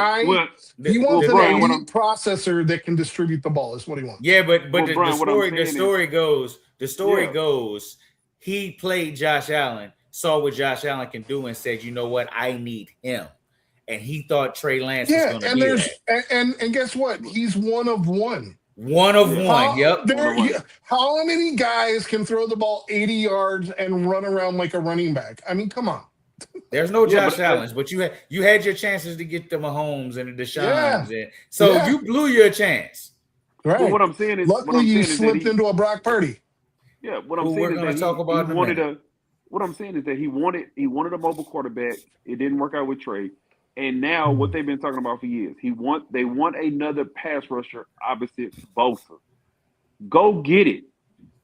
S2: elite processor that can distribute the ball. Is what he wants.
S1: Yeah, but
S3: Brian,
S1: the story goes, he played Josh Allen, saw what Josh Allen can do, and said, you know what, I need him. And he thought Trey Lance was going to be that.
S2: And guess what? He's one of one.
S1: One of one. Yep.
S2: How many guys can throw the ball 80 yards and run around like a running back? I mean, come on.
S1: There's no Josh Allens, but you had your chances to get the Mahomes and the Deshaun's, you blew your chance.
S2: Right.
S3: But what I'm saying is,
S2: luckily you slipped into a Brock Purdy.
S3: Yeah. What I'm saying is that what I'm saying is that he wanted a mobile quarterback. It didn't work out with Trey. And now what they've been talking about for years, they want another pass rusher opposite Bosa. Go get it.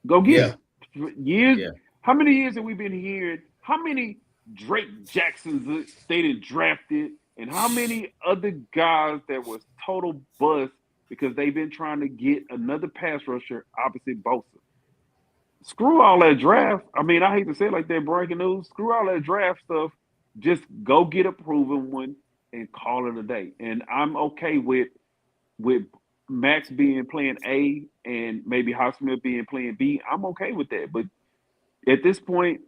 S3: Go get it. Years. Yeah. How many years have we been hearing? How many Drake Jacksons they done drafted, and how many other guys that was total bust because they've been trying to get another pass rusher opposite Bosa? Screw all that draft. I mean, I hate to say it like that, breaking news. Screw all that draft stuff. Just go get a proven one and call it a day. And I'm okay with Max being playing A and maybe Highsmith being playing B. I'm okay with that. But at this point,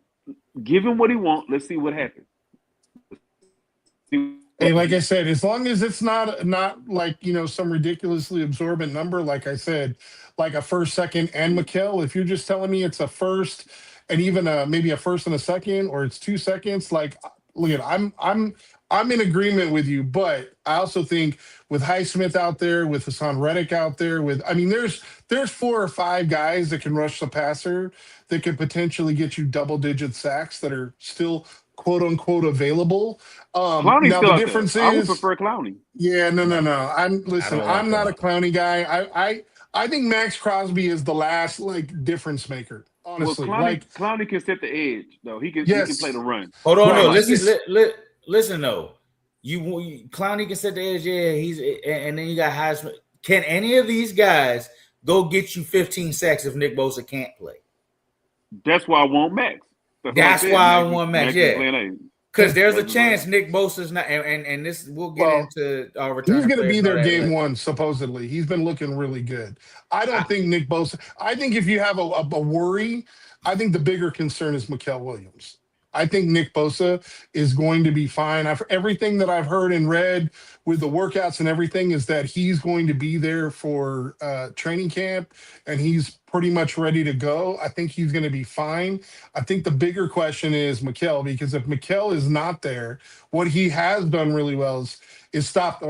S3: give him what he wants. Let's see what happens.
S2: Hey, like I said, as long as it's not like, some ridiculously absorbent number, like I said, like a first, second, and Mikal, if you're just telling me it's a first and even maybe a first and a second, or it's 2 seconds, like, look at, I'm in agreement with you, but I also think with Highsmith out there, with Hassan Reddick out there, there's 4 or 5 guys that can rush the passer that could potentially get you double-digit sacks that are still quote unquote available.
S3: Clowney's
S2: now
S3: still
S2: the difference
S3: there.
S2: is,
S3: I would prefer Clowney.
S2: Yeah, no. I'm not a Clowney guy. I think Max Crosby is the last difference maker. Honestly,
S3: Clowney can set the edge though. He can play the run.
S1: Hold on, no. Listen though. You Clowney can set the edge. Yeah, and then you got Highsmith. Can any of these guys go get you 15 sacks if Nick Bosa can't play?
S3: That's why I want Max.
S1: That's why I want Max. Yeah, because there's a chance
S3: right.
S1: Nick Bosa's not, and this we'll get into our return.
S2: He's going to be there game one, supposedly. He's been looking really good. I don't think Nick Bosa. I think if you have a worry, I think the bigger concern is Mikal Williams. I think Nick Bosa is going to be fine. Everything that I've heard and read with the workouts and everything is that he's going to be there for training camp, and he's pretty much ready to go. I think he's going to be fine. I think the bigger question is Mikel, because if Mikel is not there, what he has done really well is stop,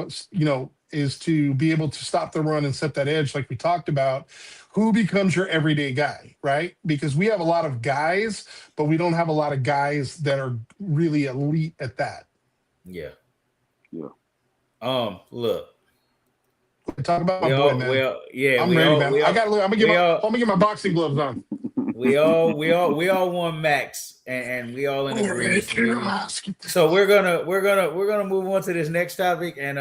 S2: is to be able to stop the run and set that edge, like we talked about. Who becomes your everyday guy, right? Because we have a lot of guys, but we don't have a lot of guys that are really elite at that.
S1: Yeah.
S3: Yeah.
S1: Look,
S2: Talk about my
S1: we
S2: boy,
S1: all,
S2: man.
S1: we all, yeah,
S2: I'm
S1: we
S2: ready,
S1: all,
S2: man.
S1: we
S2: I'm
S1: all,
S2: gonna get my boxing gloves on.
S1: we all want Max, and we all in agreement. So we're gonna move on to this next topic, and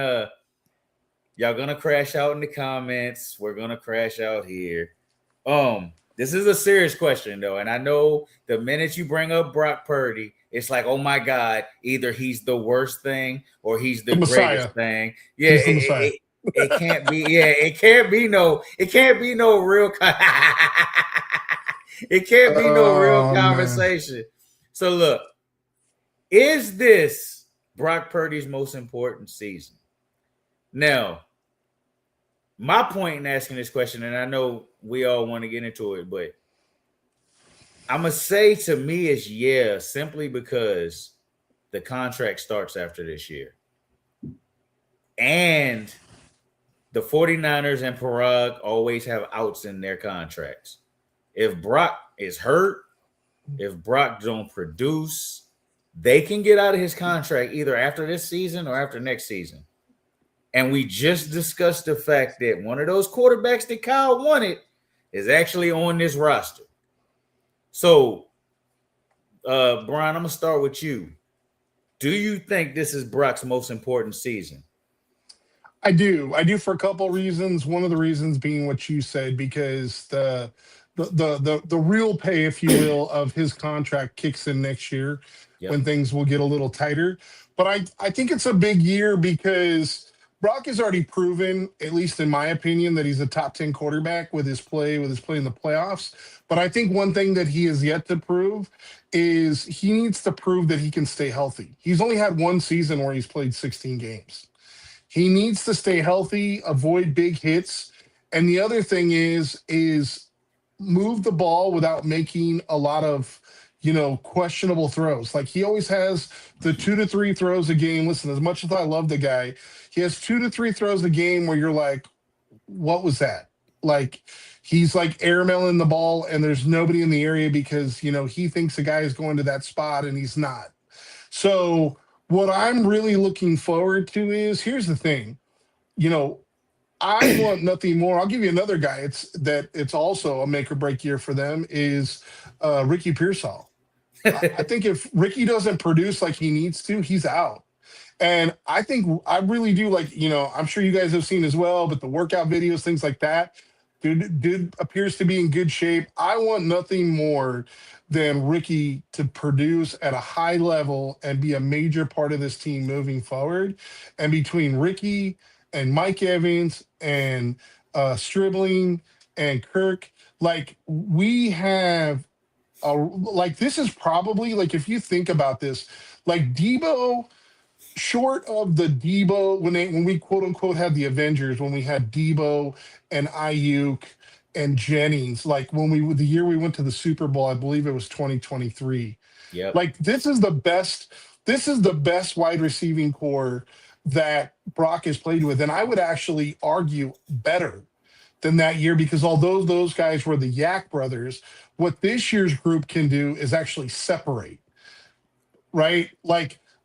S1: y'all gonna crash out in the comments. We're gonna crash out here. This is a serious question though, and I know the minute you bring up Brock Purdy, it's like, oh my God, either he's the worst thing or he's the greatest thing. Yeah,
S2: He's the Messiah.
S1: It can't be. Yeah, it can't be no real. It can't be no real conversation. Man. So look, is this Brock Purdy's most important season? Now, my point in asking this question, and I know we all want to get into it, but I'm going to say to me it's yeah, simply because the contract starts after this year. And the 49ers and Parag always have outs in their contracts. If Brock is hurt, if Brock don't produce, they can get out of his contract either after this season or after next season. And we just discussed the fact that one of those quarterbacks that Kyle wanted is actually on this roster. So, Brian, I'm going to start with you. Do you think this is Brock's most important season?
S2: I do for a couple of reasons. One of the reasons being what you said, because the real pay, if you will, of his contract kicks in next year when things will get a little tighter. But I think it's a big year because Brock has already proven, at least in my opinion, that he's a top 10 quarterback with his play in the playoffs. But I think one thing that he has yet to prove is he needs to prove that he can stay healthy. He's only had one season where he's played 16 games. He needs to stay healthy, avoid big hits. And the other thing is move the ball without making a lot of, questionable throws. Like he always has the 2 to 3 throws a game. Listen, as much as I love the guy, he has 2 to 3 throws a game where you're like, what was that? Like he's like airmailing the ball and there's nobody in the area because, he thinks the guy is going to that spot and he's not. So what I'm really looking forward to is, here's the thing, I want nothing more. I'll give you another guy. It's also a make or break year for them is Ricky Pearsall. I think if Ricky doesn't produce like he needs to, he's out. And I think I really do I'm sure you guys have seen as well, but the workout videos, things like that, dude appears to be in good shape. I want nothing more than Ricky to produce at a high level and be a major part of this team moving forward. And between Ricky and Mike Evans and Stribling and Kirk, we have this is probably if you think about this, Debo, short of the Debo when we quote unquote had the Avengers, when we had Debo and Ayuk and Jennings, the year we went to the Super Bowl, I believe it was 2023.
S1: Yeah.
S2: This is the best wide receiving core that Brock has played with. And I would actually argue better than that year, because although those guys were the Yak brothers, what this year's group can do is actually separate, right?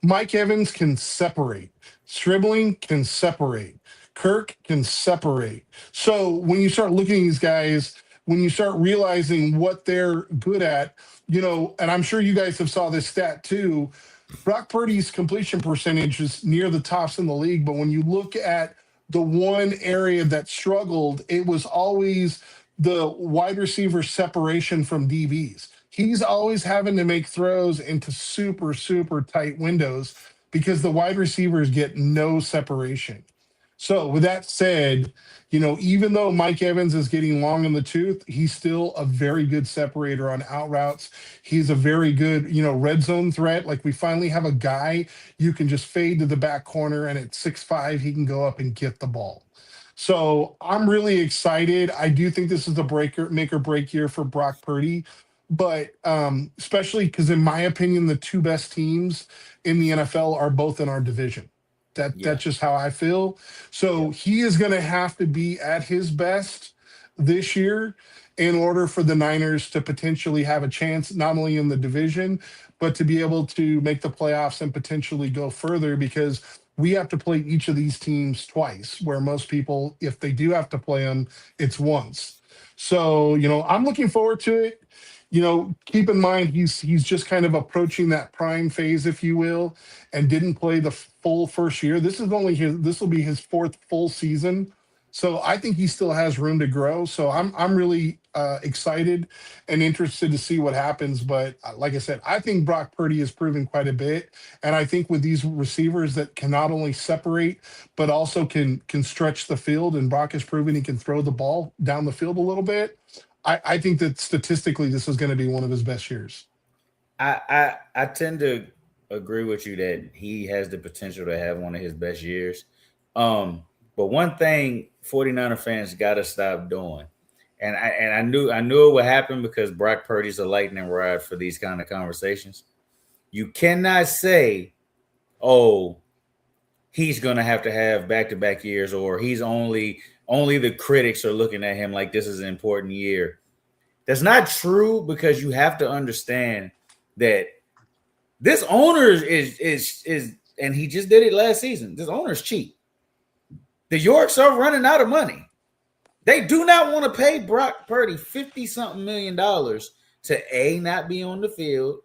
S2: Mike Evans can separate. Stribling can separate. Kirk can separate. So when you start looking at these guys, when you start realizing what they're good at, and I'm sure you guys have saw this stat too, Brock Purdy's completion percentage is near the tops in the league. But when you look at the one area that struggled, it was always the wide receiver separation from DBs. He's always having to make throws into super, super tight windows because the wide receivers get no separation. So with that said, even though Mike Evans is getting long in the tooth, he's still a very good separator on out routes. He's a very good, red zone threat. We finally have a guy you can just fade to the back corner, and at 6'5", he can go up and get the ball. So I'm really excited. I do think this is a make or break year for Brock Purdy, but especially because, in my opinion, the two best teams in the NFL are both in our division.
S1: Yeah,
S2: That's just how I feel.
S1: yeah,
S2: So he is going to have to be at his best this year in order for the Niners to potentially have a chance, not only in the division, but to be able to make the playoffs and potentially go further, because we have to play each of these teams twice, where most people, if they do have to play them, it's once. So, I'm looking forward to it. Keep in mind he's just kind of approaching that prime phase, if you will, and didn't play the full first year. This will be his fourth full season. So I think he still has room to grow. So I'm really excited and interested to see what happens. But like I said, I think Brock Purdy has proven quite a bit, and I think with these receivers that can not only separate but also can stretch the field, and Brock has proven he can throw the ball down the field a little bit. I think that statistically this is going to be one of his best years.
S1: I tend to agree with you that he has the potential to have one of his best years. But one thing 49er fans got to stop doing, and I knew it would happen because Brock Purdy's a lightning rod for these kind of conversations. You cannot say, "Oh, he's gonna have to have back-to-back years," or he's only the critics are looking at him like this is an important year. That's not true, because you have to understand that this owner is and he just did it last season. This owner is cheap. The Yorks are running out of money. They do not want to pay Brock Purdy 50-something million to A, not be on the field,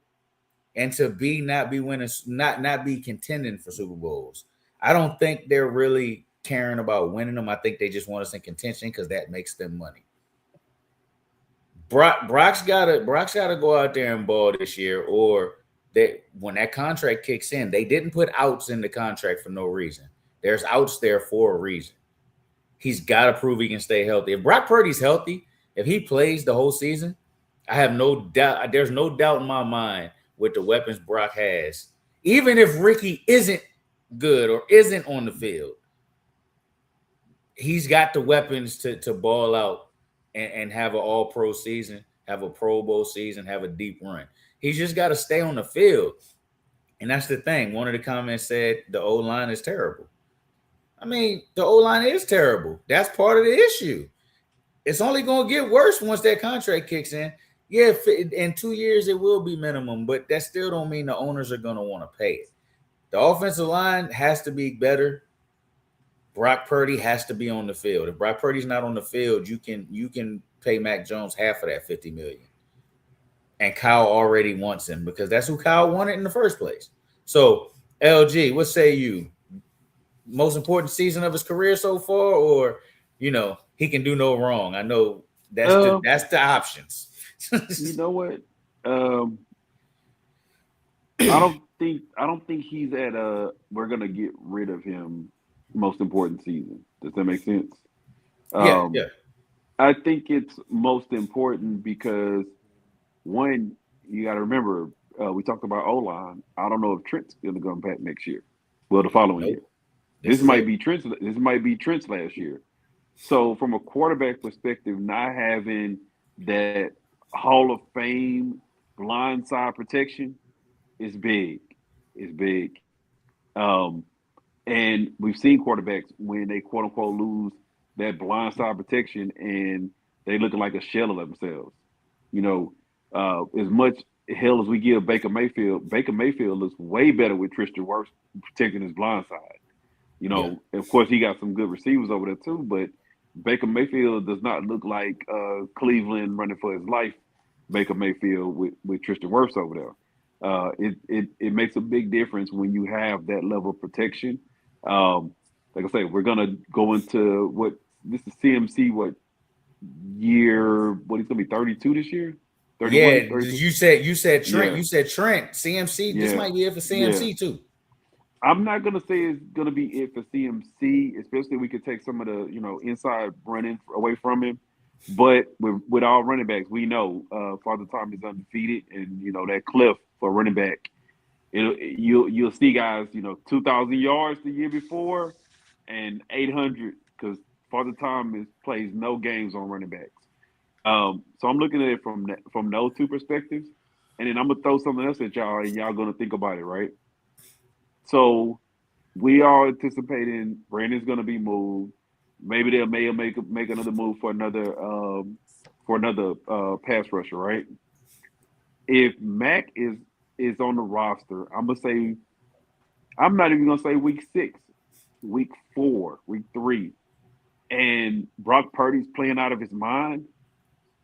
S1: and to B, not be winning, not be contending for Super Bowls. I don't think they're really caring about winning them. I think they just want us in contention because that makes them money. Brock's gotta go out there and ball this year, or that when that contract kicks in, they didn't put outs in the contract for no reason. There's outs there for a reason. He's got to prove he can stay healthy. If Brock Purdy's healthy, if he plays the whole season, I have no doubt. There's no doubt in my mind with the weapons Brock has. Even if Ricky isn't good or isn't on the field, he's got the weapons to ball out and have an all-pro season, have a Pro Bowl season, have a deep run. He's just got to stay on the field. And that's the thing. One of the comments said the O-line is terrible. I mean, the O-line is terrible. That's part of the issue. It's only going to get worse once that contract kicks in. Yeah, in 2 years it will be minimum, but that still don't mean the owners are going to want to pay it. The offensive line has to be better. Brock Purdy has to be on the field. If Brock Purdy's not on the field, you can pay Mac Jones half of that $50 million. And Kyle already wants him because that's who Kyle wanted in the first place. So, LG, what say you? Most important season of his career so far, or he can do no wrong? I know that's the options.
S3: You know what? I don't think he's at we're gonna get rid of him most important season. Does that make sense?
S1: Yeah.
S3: I think it's most important because, one, you got to remember, we talked about O-line. I don't know if Trent's going to come back next year. Well, the following year. This might be Trent's last year. So from a quarterback perspective, not having that Hall of Fame blindside protection is big. It's big. And we've seen quarterbacks when they quote unquote lose that blindside protection and they look like a shell of themselves. As much hell as we give Baker Mayfield looks way better with Tristan Wirfs protecting his blind side. Of course, he got some good receivers over there too, but Baker Mayfield does not look like Cleveland running for his life. Baker Mayfield with Tristan Wirfs over there. It makes a big difference when you have that level of protection. Like I say, we're gonna go into this is CMC year? What he's gonna be 32 this year? 31,
S1: yeah,
S3: 32?
S1: you said Trent. Yeah. You said Trent. CMC. This might be it for CMC too.
S3: I'm not gonna say it's gonna be it for CMC, especially if we could take some of the inside running away from him. But with all running backs, we know Father Time is undefeated, and that cliff for running back. You'll see guys 2,000 yards the year before and 800 because Father Time plays no games on running backs. So I'm looking at it from those two perspectives, and then I'm gonna throw something else at y'all, and y'all gonna think about it, right? So we are anticipating Brandon's gonna be moved. Maybe they'll make another move for another pass rusher, right? If Mac is on the roster, I'm not even gonna say week 6, week 4, week 3, and Brock Purdy's playing out of his mind.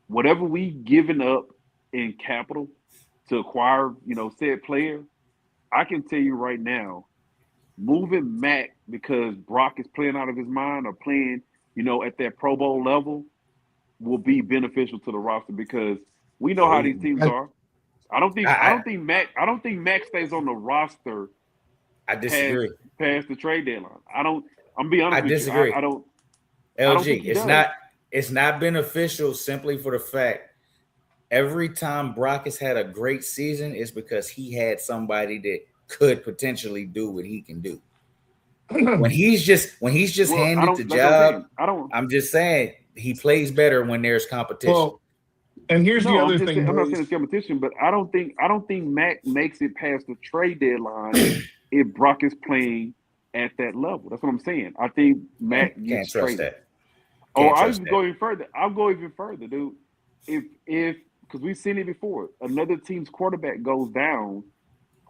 S3: Whatever we given up in capital to acquire, said player, I can tell you right now, moving Mac because Brock is playing out of his mind or playing, at that Pro Bowl level will be beneficial to the roster because we know how these teams are. I don't think Mac stays on the roster.
S1: I disagree.
S3: Past the trade deadline. I'm being honest
S1: I
S3: with
S1: disagree.
S3: you. I don't
S1: LG,
S3: think he
S1: it's
S3: does.
S1: it's not beneficial simply for the fact every time Brock has had a great season is because he had somebody that could potentially do what he can do. When he's just handed the job, I'm just saying he plays better when there's competition.
S2: Well, and here's the other thing,
S3: I'm not saying it's competition, but I don't think Mac makes it past the trade deadline if Brock is playing at that level. That's what I'm saying. I think Mac gets traded. I'll go even further. I'll go even further, dude. If because we've seen it before, another team's quarterback goes down.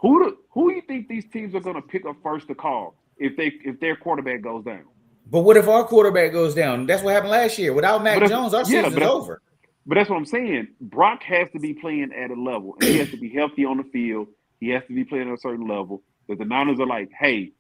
S3: Who do you think these teams are going to pick up first to call if their quarterback goes down?
S1: But what if our quarterback goes down? That's what happened last year. Without Mac Jones, our season's over.
S3: But that's what I'm saying. Brock has to be playing at a level, and he has to be healthy on the field. He has to be playing at a certain level. That the Niners are like, hey,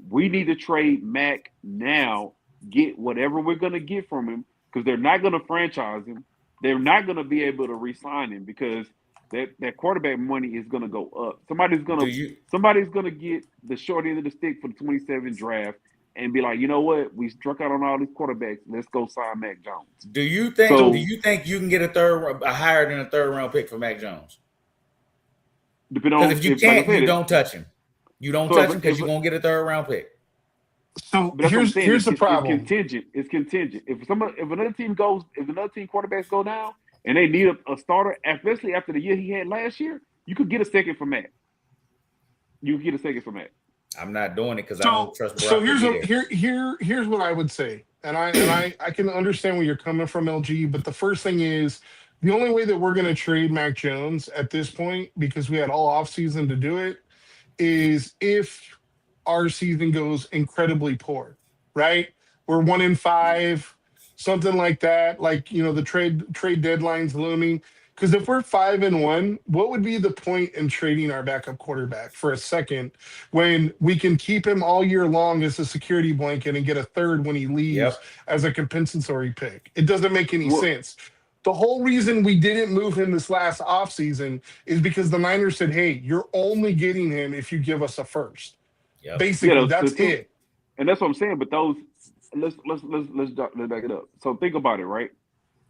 S3: we need to trade Mac now, get whatever we're going to get from him, because they're not going to franchise him. They're not going to be able to re-sign him because that quarterback money is going to go up. Somebody's going to get the short end of the stick for the 27 draft and be like, you know what? We struck out on all these quarterbacks. Let's go sign Mac Jones.
S1: Do you think you can get a higher than a third round pick for Mac Jones? Because if you can't, you don't touch him. You don't touch him because you're gonna get a third round pick.
S2: So here's the problem.
S3: It's contingent. If another team quarterbacks go down and they need a starter, especially after the year he had last year, you could get a second for Matt.
S1: I'm not doing it because I don't trust Brock.
S2: So here's what I would say, and I can understand where you're coming from, LG. But the first thing is the only way that we're going to trade Mac Jones at this point, because we had all offseason to do it, is if our season goes incredibly poor, right? We're 1-5, something like that. Like, the trade deadline's looming. Because if we're 5-1, what would be the point in trading our backup quarterback for a second when we can keep him all year long as a security blanket and get a third when he leaves as a compensatory pick? It doesn't make any sense. The whole reason we didn't move him this last offseason is because the Niners said, hey, you're only getting him if you give us a first. Yep. Basically, that's it.
S3: And that's what I'm saying. But let's back it up. So think about it, right?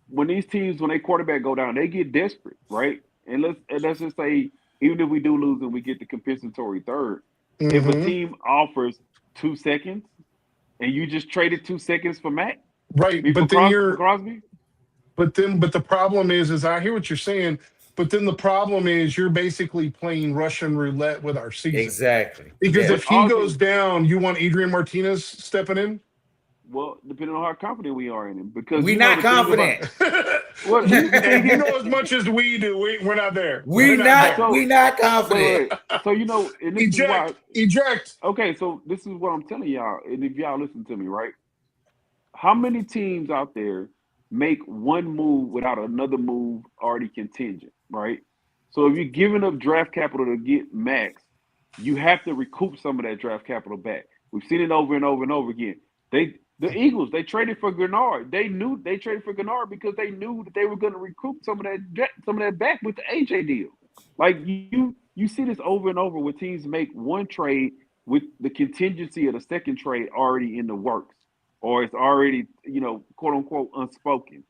S3: When these teams, when their quarterback go down, they get desperate, right? And let's just say, even if we do lose and we get the compensatory third, if a team offers 2 seconds and you just traded 2 seconds for Matt,
S2: right? But then
S3: Crosby.
S2: But the problem is I hear what you're saying, but then the problem is you're basically playing Russian roulette with our season.
S1: Exactly.
S2: Because if he goes down, you want Adrian Martinez stepping in?
S3: Well, depending on how confident we are in him, because
S1: we're not confident.
S2: You know as much as we do. We're not there.
S1: We're not confident.
S3: So and this
S2: eject.
S3: Okay, so this is what I'm telling y'all, and if y'all listen to me, right? How many teams out there make one move without another move already contingent, right? So if you're giving up draft capital to get Max, you have to recoup some of that draft capital back. We've seen it over and over and over again. The Eagles, they traded for Gennard. They traded for Gennard because they knew that they were going to recoup some of that back with the AJ deal. Like you see this over and over where teams make one trade with the contingency of the second trade already in the works, or it's already, quote unquote unspoken,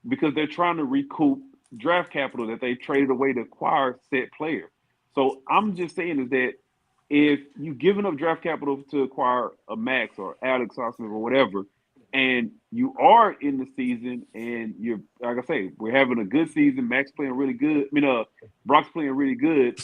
S3: because they're trying to recoup draft capital that they traded away to acquire said player. So I'm just saying is that if you've given up draft capital to acquire a Max or Alex Austin or whatever, and you are in the season, and you're like I say, we're having a good season. Max playing really good. I mean, Brock's playing really good.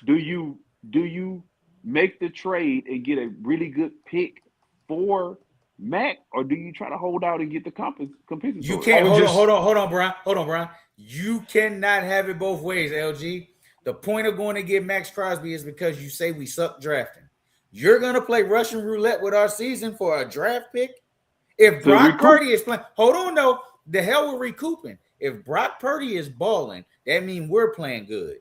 S3: Do you make the trade and get a really good pick for Mac, or do you try to hold out and get the
S1: You
S3: compensatory?
S1: can't hold on, Brian. Hold on, Brian. You cannot have it both ways, LG. The point of going to get Max Crosby is because you say we suck drafting. You're gonna play Russian roulette with our season for a draft pick. If
S3: To
S1: Brock
S3: recoup.
S1: Purdy is playing, hold on though. The hell with recouping. If Brock Purdy is balling, that means we're playing good.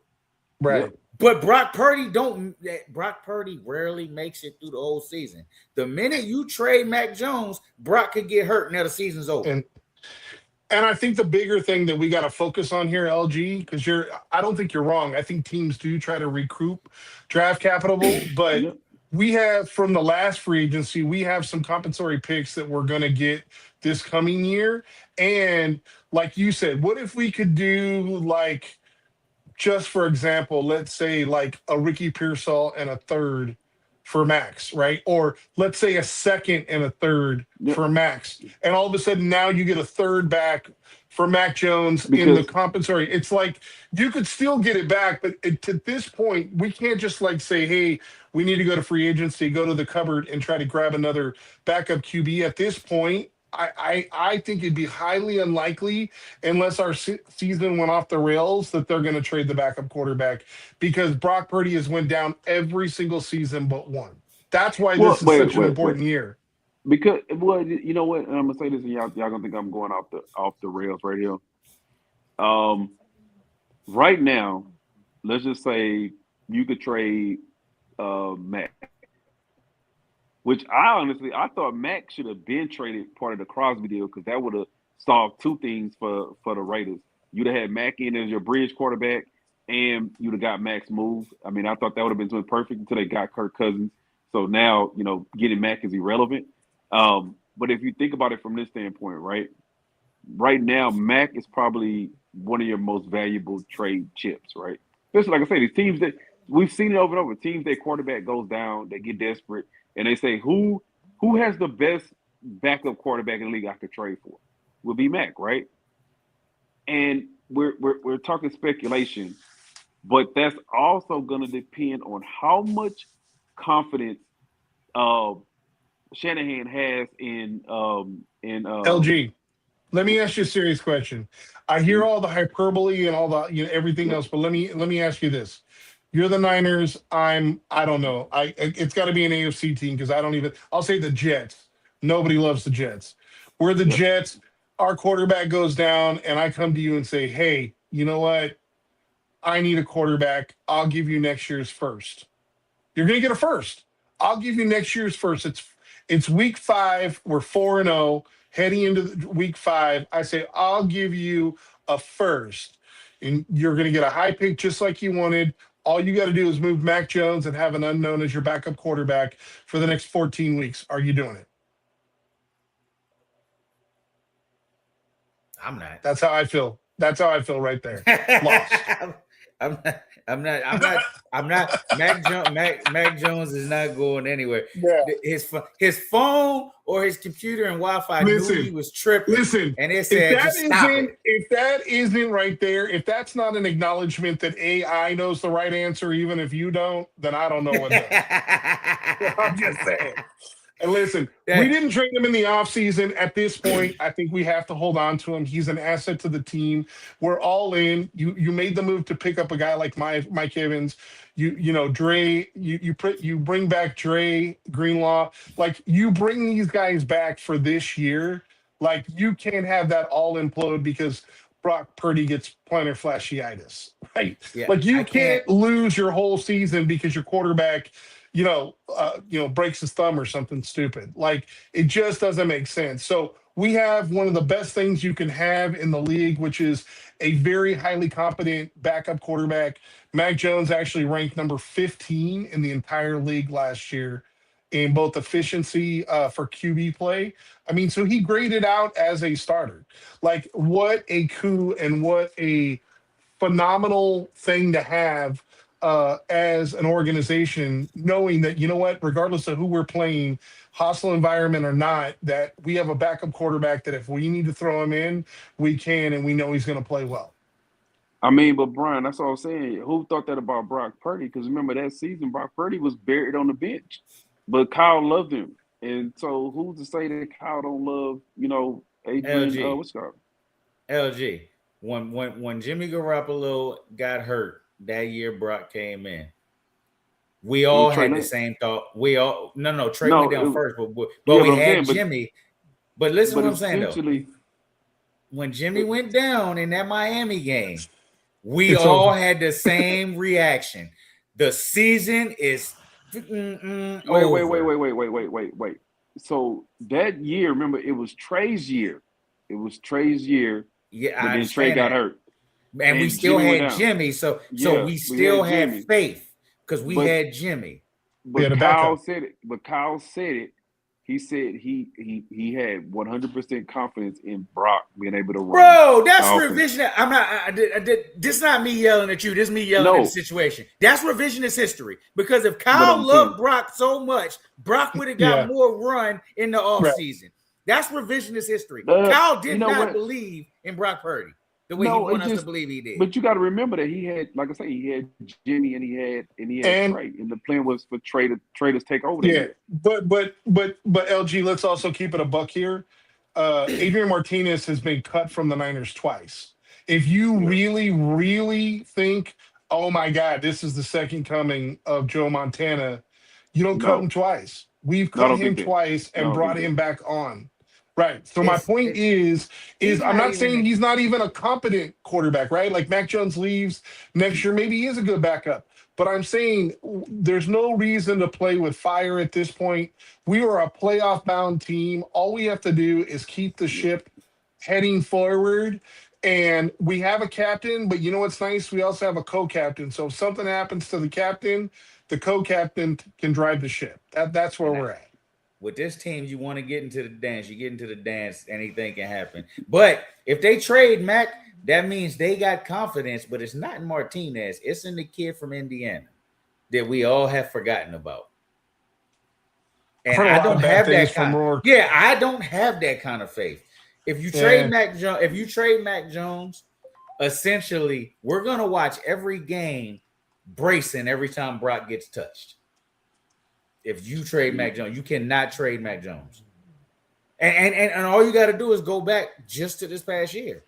S2: Right.
S3: Yep.
S1: But Brock Purdy rarely makes it through the whole season. The minute you trade Mac Jones, Brock could get hurt. Now the season's over.
S2: And I think the bigger thing that we got to focus on here, LG, because I don't think you're wrong. I think teams do try to recoup draft capital, but
S3: Yep.
S2: we have from the last free agency, we have some compensatory picks that we're going to get this coming year. And like you said, what if we could do like, just for example, let's say like a Ricky Pearsall and a third for Max, right? Or let's say a second and a third
S3: Yep.
S2: for Max. And all of a sudden now you get a third back for Mac Jones in the
S3: Because
S2: compensatory. It's like you could still get it back, but to this point, we can't just like say, hey, we need to go to free agency, go to the cupboard and try to grab another backup QB. At this point, I think it'd be highly unlikely, unless our season went off the rails, that they're going to trade the backup quarterback, because Brock Purdy has went down every single season but one. That's why
S3: well,
S2: this is such an important year.
S3: Because you know what? And I'm gonna say this, and y'all gonna think I'm going off the rails right here. Right now, let's just say you could trade Mac, which I thought Mac should have been traded part of the Crosby deal, because that would have solved two things for the Raiders. You'd have had Mac in as your bridge quarterback, and you'd have got Mac's move. I mean, I thought that would have been perfect until they got Kirk Cousins. So now, getting Mac is irrelevant. But if you think about it from this standpoint, right now, Mac is probably one of your most valuable trade chips, right? Especially, like I say, these teams that we've seen it over and over. Teams, their quarterback goes down, they get desperate, and they say, who has the best backup quarterback in the league I could trade for? Will be Mac, right? And we're talking speculation, but that's also going to depend on how much confidence Shanahan has in
S2: LG, let me ask you a serious question. I hear all the hyperbole and all the everything else, but let me ask you this. You're the Niners. I don't know. It's got to be an AFC team, because I'll say the Jets. Nobody loves the Jets. We're the Jets. Our quarterback goes down, and I come to you and say, hey, you know what? I need a quarterback. I'll give you next year's first. You're going to get a first. I'll give you next year's first. It's week 5. We're 4-0 heading into week 5. I say, I'll give you a first, and you're going to get a high pick just like you wanted. All you got to do is move Mac Jones and have an unknown as your backup quarterback for the next 14 weeks. Are you doing it?
S1: I'm not.
S2: That's how I feel. That's how I feel right there. Lost.
S1: I'm not. Mac Jones is not going anywhere.
S2: Yeah.
S1: His phone or his computer and Wi-Fi knew he was tripping.
S2: Listen,
S1: and it said, just stop it.
S2: If that isn't right there, if that's not an acknowledgement that AI knows the right answer, even if you don't, then I don't know what does. I'm just saying. And listen, we didn't trade him in the offseason. At this point, I think we have to hold on to him. He's an asset to the team. We're all in. You made the move to pick up a guy like Mike Evans. Dre. You bring back Dre Greenlaw. Like, you bring these guys back for this year. Like, you can't have that all implode because Brock Purdy gets plantar fasciitis, right?
S1: Yeah,
S2: like, you can't lose your whole season because your quarterback breaks his thumb or something stupid. Like, it just doesn't make sense. So we have one of the best things you can have in the league, which is a very highly competent backup quarterback. Mac Jones actually ranked number 15 in the entire league last year in both efficiency for QB play. I mean, so he graded out as a starter. Like, what a coup and what a phenomenal thing to have as an organization, knowing that, you know what, regardless of who we're playing, hostile environment or not, that we have a backup quarterback that if we need to throw him in, we can, and we know he's going to play well.
S3: I mean, but Brian, that's all I'm saying. Who thought that about Brock Purdy? Because remember that season, Brock Purdy was buried on the bench, but Kyle loved him. And so who's to say that Kyle don't love, Adrian,
S1: LG.
S3: what's called?
S1: LG. When Jimmy Garoppolo got hurt that year, Brock came in. We all had the same thought. Trey went down first, but we had Jimmy. But listen to what I'm saying though. When Jimmy went down in that Miami game, we all had the same reaction. The season is
S3: wait. So that year, remember, it was Trey's year.
S1: Yeah,
S3: but then Trey got hurt.
S1: And we still had Jimmy, so we still had faith because we had Jimmy.
S3: But Kyle said it. He said he had 100% confidence in Brock being able to run.
S1: Bro, that's revision. I'm not. This is not me yelling at you. This is me yelling at the situation. That's revisionist history. Because if Kyle loved Brock so much, Brock would have got more run in the offseason. Right. That's revisionist history. Kyle did not believe in Brock Purdy the way he wanted us to believe he did.
S3: But you got to remember that he had, like I say, he had Jimmy and he had Trey, and the plan was for Trey to take over.
S2: Yeah, but LG, let's also keep it a buck here. Adrian Martinez has been cut from the Niners twice. If you really, really think, oh my God, this is the second coming of Joe Montana, you don't cut him twice. We've cut him twice and brought him back on. Right. So my point is I'm not saying he's not even a competent quarterback, right? Like Mac Jones leaves next year, maybe he is a good backup. But I'm saying there's no reason to play with fire at this point. We are a playoff-bound team. All we have to do is keep the ship heading forward. And we have a captain, but you know what's nice? We also have a co-captain. So if something happens to the captain, the co-captain can drive the ship. That's where we're at.
S1: With this team, you want to get into the dance. You get into the dance, anything can happen. But if they trade Mac, that means they got confidence, but it's not in Martinez. It's in the kid from Indiana that we all have forgotten about. And I don't have that kind of, I don't have that kind of faith. If you trade Mac Jones, essentially, we're going to watch every game bracing every time Brock gets touched. If you trade Mac Jones, you cannot trade Mac Jones. And all you got to do is go back just to this past year.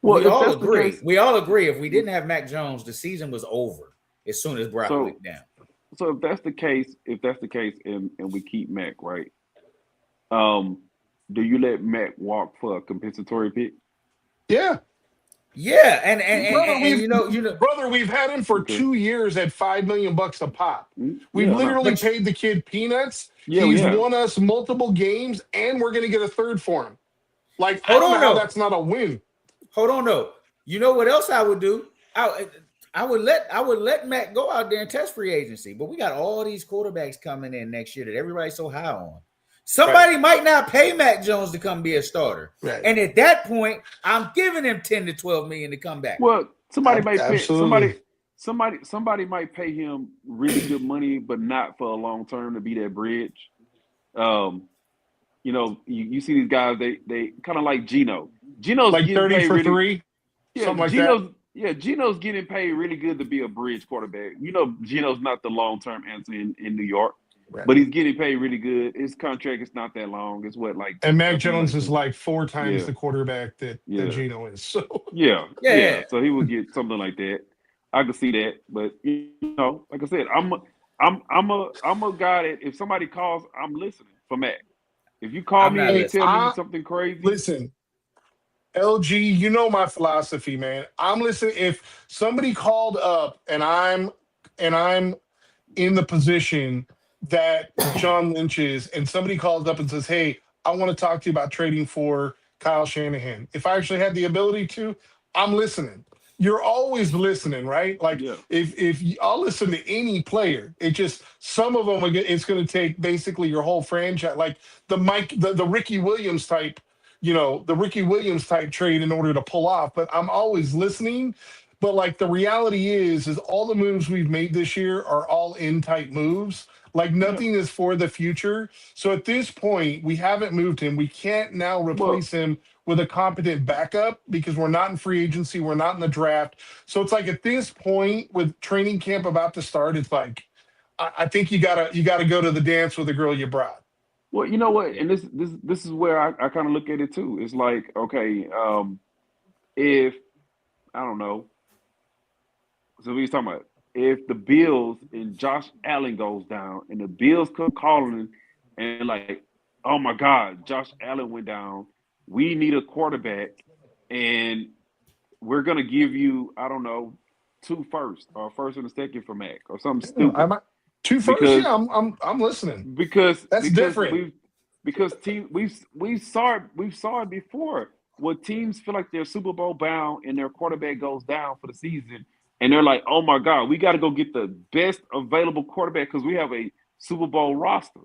S1: Well, we all agree. If we didn't have Mac Jones, the season was over as soon as Brock went down.
S3: So if that's the case, and we keep Mac, right? Do you let Mac walk for a compensatory pick?
S2: Yeah.
S1: Yeah, and
S2: brother, we've had him for 2 years at $5 million a pop. We've literally paid the kid peanuts. He's won us multiple games, and we're gonna get a third for him. Like, I don't know how that's not a win.
S1: Hold on, though. You know what else I would do? I would let Mac go out there and test free agency, but we got all these quarterbacks coming in next year that everybody's so high on. Somebody might not pay Mac Jones to come be a starter. Right. And at that point, I'm giving him 10 to 12 million to come back.
S3: Well, somebody might pay him really good money, but not for a long term to be that bridge. You see these guys, they kind of like Geno. Geno's
S2: like 30 for 3. Something like that.
S3: Yeah, Geno's getting paid really good to be a bridge quarterback. Geno's not the long-term answer in New York. Right. But he's getting paid really good. His contract is not that long. It's
S2: and Mac Jones is like 4 times the quarterback that Geno is. So
S3: yeah. So he would get something like that. I could see that, but like I said, I'm a guy that if somebody calls, I'm listening for Mac. If you call me and you tell me something crazy,
S2: listen. LG, you know my philosophy, man. I'm listening. If somebody called up and I'm in the position that John Lynch is, and somebody calls up and says, hey, I want to talk to you about trading for Kyle Shanahan. If I actually had the ability to, I'm listening. You're always listening, right? Like if I'll listen to any player, it just, some of them, it's going to take basically your whole franchise, like the Ricky Williams type, the Ricky Williams type trade in order to pull off. But I'm always listening. But like the reality is all the moves we've made this year are all in type moves. Like nothing is for the future. So at this point, we haven't moved him. We can't now replace him with a competent backup because we're not in free agency. We're not in the draft. So it's like at this point with training camp about to start, it's like, I think you gotta go to the dance with the girl you brought.
S3: Well, you know what, and this is where I kind of look at it too. It's like, okay, if I don't know, so what he's talking about, if the Bills and Josh Allen goes down, and the Bills come calling and like, oh my God, Josh Allen went down, we need a quarterback, and we're gonna give you, I don't know, 2 firsts or a first and a second for Mac or something stupid.
S2: 2 firsts,
S3: Because
S2: yeah, I'm listening.
S3: because
S2: That's different.
S3: we saw it before. When teams feel like they're Super Bowl bound and their quarterback goes down for the season, and they're like, "Oh my God, we got to go get the best available quarterback because we have a Super Bowl roster."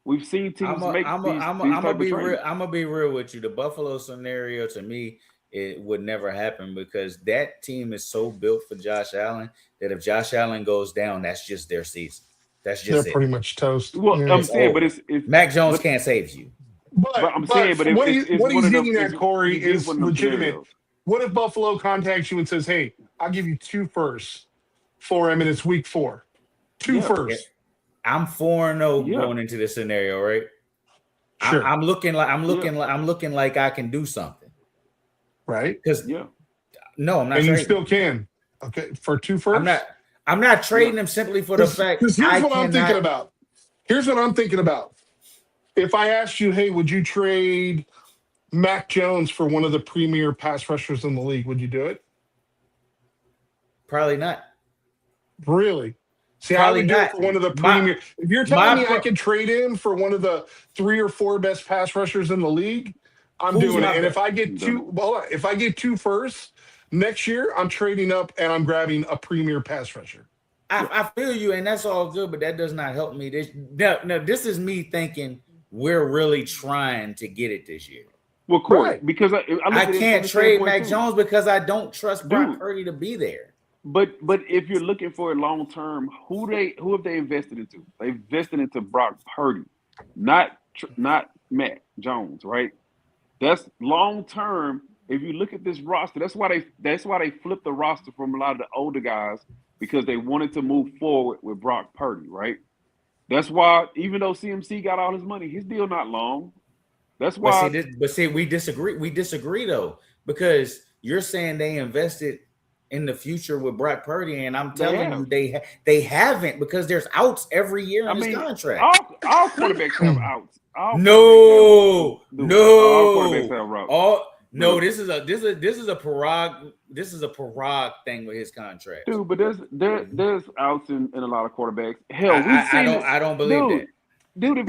S3: We've seen teams make these type of trades.
S1: I'm gonna be real with you. The Buffalo scenario to me, it would never happen because that team is so built for Josh Allen that if Josh Allen goes down, that's just their season. That's just
S2: They're
S1: it.
S2: pretty much toast.
S3: Well,
S2: Yeah.
S3: I'm saying, but it's
S1: Mac Jones can't save you.
S2: But
S3: I'm saying, but
S2: what
S3: it's
S2: he's
S3: one of them,
S2: getting at, Corey,
S3: it's
S2: is
S3: one of them
S2: legitimate.
S3: scenarios.
S2: What if Buffalo contacts you and says, "Hey, I'll give you 2 firsts for him, and it's week 4, 2 firsts."
S1: I'm 4-0 going into this scenario, right?
S2: Sure.
S1: I'm looking like I can do something,
S2: right?
S1: Because no, I'm not.
S2: And
S1: trading.
S2: you still can. Okay, for 2 firsts.
S1: I'm not trading them simply for the fact.
S2: Because here's what I'm thinking about. Here's what I'm thinking about. If I asked you, "Hey, would you trade Mac Jones for one of the premier pass rushers in the league?" Would you do it?
S1: Probably not.
S2: Really? See,
S1: Probably
S2: I would do it for one of the premier. If you're telling me I could trade him for one of the 3 or 4 best pass rushers in the league, I'm doing it. And if I get 2 firsts next year, I'm trading up and I'm grabbing a premier pass rusher.
S1: I feel you, and that's all good, but that does not help me. This is me thinking we're really trying to get it this year.
S3: Well, Corey, because I
S1: can't trade Mac Jones because I don't trust Brock Purdy to be there.
S3: But if you're looking for it long term, who have they invested into? They invested into Brock Purdy, not Mac Jones, right? That's long term. If you look at this roster, that's why they flipped the roster from a lot of the older guys because they wanted to move forward with Brock Purdy, right? That's why even though CMC got all his money, his deal not long. That's why.
S1: But see, we disagree. We disagree though because you're saying they invested in the future with Brock Purdy, and I'm telling you they haven't because there's outs every year in his contract.
S3: All quarterbacks have outs.
S1: No.
S3: All quarterbacks have outs.
S1: No, this is a Parag thing with his contract.
S3: Dude, but there's outs in a lot of quarterbacks. Hell,
S1: I don't believe that.
S3: Dude, if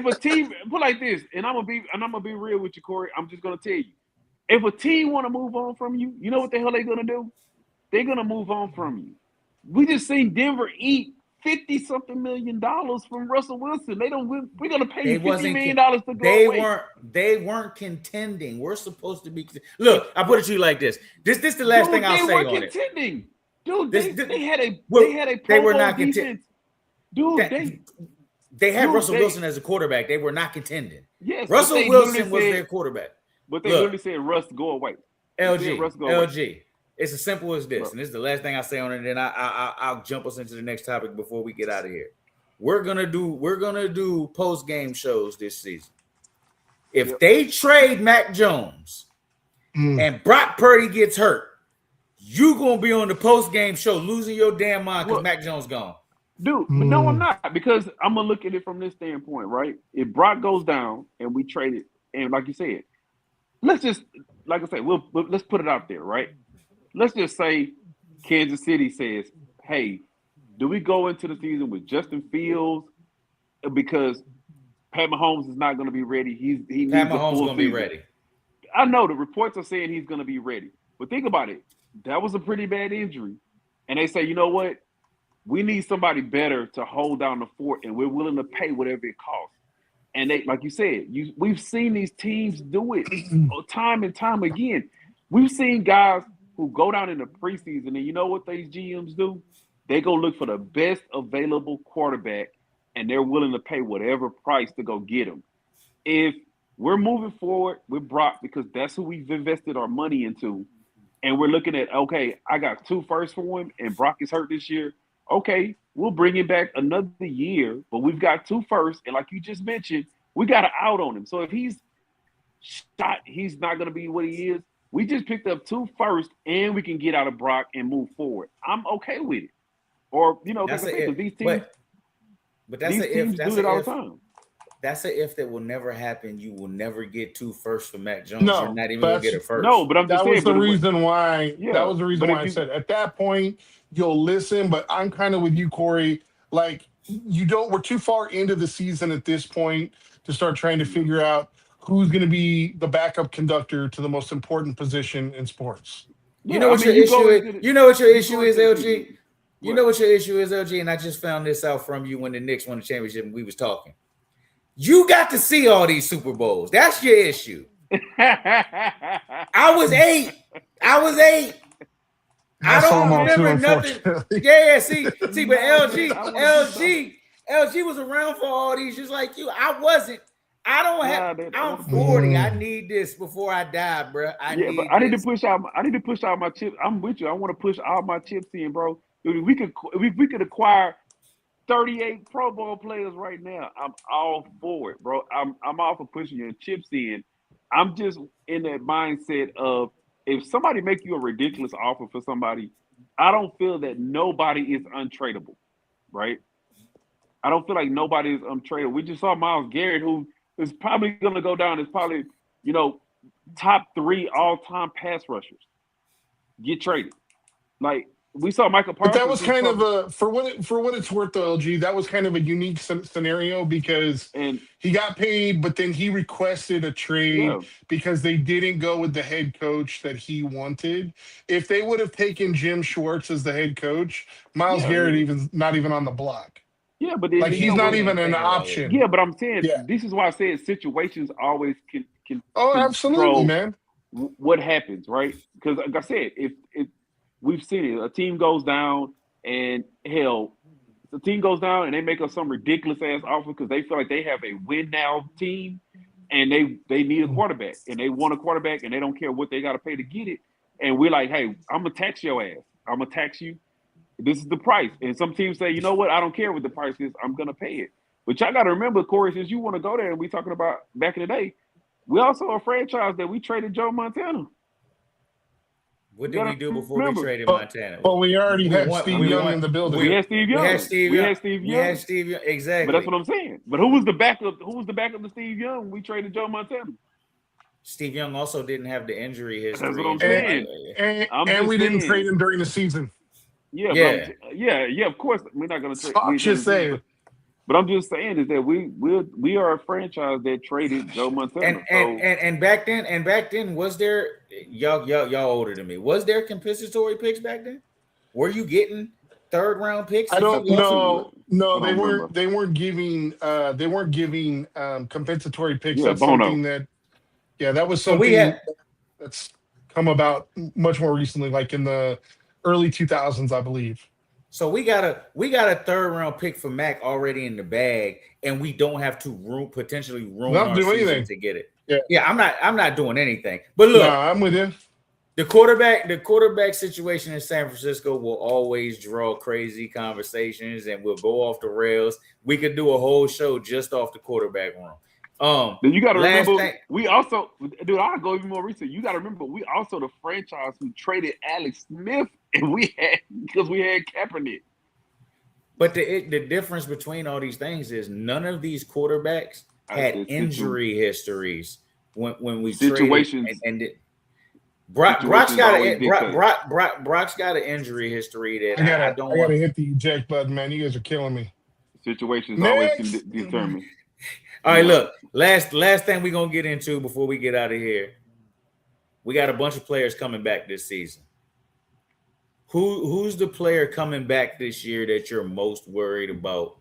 S3: a team put like this, and I'm gonna be real with you, Corey. I'm just gonna tell you. If a team want to move on from you, you know what the hell they're going to do? They're going to move on from you. We just seen Denver eat $50-something million from Russell Wilson. We're going to pay you $50 million to go away.
S1: They weren't contending. We're supposed to be. Look, I put it to you like this. This the last thing I'll say on it.
S3: They weren't contending. Dude, they had a
S1: they were not contending.
S3: Dude,
S1: they had Russell Wilson as a quarterback. They were not contending.
S3: Yes,
S1: Russell Wilson was their quarterback.
S3: But they literally said, "Russ, go away."
S1: LG. It's as simple as this, and this is the last thing I say on it. And then I'll jump us into the next topic before we get out of here. We're gonna do post game shows this season. If they trade Mac Jones and Brock Purdy gets hurt, you gonna be on the post game show losing your damn mind because Mac Jones gone.
S3: Dude, but no, I'm not, because I'm gonna look at it from this standpoint, right? If Brock goes down and we trade it, and like you said. Let's just, like I said, let's put it out there, right? Let's just say Kansas City says, "Hey, do we go into the season with Justin Fields because Pat Mahomes is not going to be ready?
S1: Pat Mahomes going to be ready."
S3: I know the reports are saying he's going to be ready, but think about it. That was a pretty bad injury, and they say, "You know what? We need somebody better to hold down the fort, and we're willing to pay whatever it costs." And they, like you said, we've seen these teams do it time and time again. We've seen guys who go down in the preseason, and you know what these GMs do? They go look for the best available quarterback, and they're willing to pay whatever price to go get him. If we're moving forward with Brock because that's who we've invested our money into, and we're looking at, okay, I got 2 firsts for him, and Brock is hurt this year. Okay, we'll bring him back another year, but we've got 2 firsts, and like you just mentioned, we got an out on him. So if he's shot, he's not going to be what he is. We just picked up 2 firsts, and we can get out of Brock and move forward. I'm okay with it. Or, you know, because these teams,
S1: but that's
S3: these teams do it all the time.
S1: That's an if that will never happen. You will never get 2 firsts for Mac Jones.
S2: No,
S1: you're not even gonna get a first.
S3: No, but I'm just
S2: that
S3: saying.
S2: Was the reason why.
S3: Yeah,
S2: that was the reason why I said at that point you'll listen. But I'm kind of with you, Corey. Like we're too far into the season at this point to start trying to figure out who's going to be the backup conductor to the most important position in sports.
S1: You know what your issue is. You know what your issue is, LG. You know what your issue is, LG, and I just found this out from you when the Knicks won the championship and we was talking. You got to see all these Super Bowls. That's your issue. I was 8. I don't remember nothing. Yeah, see, but LG was around for all these just like you. I wasn't. I'm 40. I need this before I die, bro. I need to push out my chips. I'm with you. I want to push all my chips in, bro. If we could acquire 38 Pro Bowl players right now, I'm all for it, bro. I'm all for pushing your chips in. I'm just in that mindset of if somebody make you a ridiculous offer for somebody, I don't feel that nobody is untradeable, right? I don't feel like nobody is untradeable. We just saw Myles Garrett, who is probably going to go down as probably, top 3 all-time pass rushers. Get traded. Like, we saw Michael Parsons.
S2: But that was kind of for what it's worth, though, LG. That was kind of a unique scenario because he got paid, but then he requested a trade because they didn't go with the head coach that he wanted. If they would have taken Jim Schwartz as the head coach, Myles Garrett not even on the block.
S3: Yeah, but
S2: he's not even an option.
S3: Yeah, but I'm saying this is why I said situations always can.
S2: Oh, absolutely, man.
S3: What happens, right? Because like I said, if we've seen it. A team goes down, and the team goes down, and they make us some ridiculous ass offer because they feel like they have a win now team, and they need a quarterback, and they want a quarterback, and they don't care what they got to pay to get it. And we're like, hey, I'm gonna tax your ass. I'm gonna tax you. This is the price. And some teams say, you know what? I don't care what the price is. I'm gonna pay it. But y'all got to remember, Corey, since you want to go there, and we talking about back in the day, we also a franchise that we traded Joe Montana.
S1: What did we do before we traded Montana?
S2: Well, we already had Steve Young in the building.
S3: We had Steve Young. We had Steve
S1: Young. Exactly.
S3: But that's what I'm saying. But who was the backup? Who was the backup to Steve Young when we traded Joe Montana?
S1: Steve Young also didn't have the injury history.
S3: That's what I'm saying.
S2: And we didn't trade him during the season.
S3: Yeah. Of course, we're not going to trade.
S2: I'm just saying.
S3: But I'm just saying is that we are a franchise that traded Joe Montana.
S1: And back then was there y'all older than me? Was there compensatory picks back then? Were you getting 3rd round picks?
S2: I don't know. No, they weren't giving compensatory picks. That's something that was something that's come about much more recently, like in the early 2000s, I believe.
S1: So we got a 3rd round pick for Mac already in the bag, and we don't have to potentially ruin our season to get it. Yeah, I'm not doing anything. But look,
S2: I'm with you.
S1: The quarterback situation in San Francisco will always draw crazy conversations, and we'll go off the rails. We could do a whole show just off the quarterback room.
S3: Then you got to remember, we also, dude, I'll go even more recent. You got to remember, we also the franchise who traded Alex Smith, and we had Kaepernick.
S1: But the difference between all these things is none of these quarterbacks had injury histories when we
S3: situations
S1: traded. Brock's got an injury history that I don't want
S2: to hit the eject button, man. You guys are killing me.
S3: Situations always can determine.
S1: All right, look. Last thing we're gonna get into before we get out of here. We got a bunch of players coming back this season. Who's the player coming back this year that you're most worried about?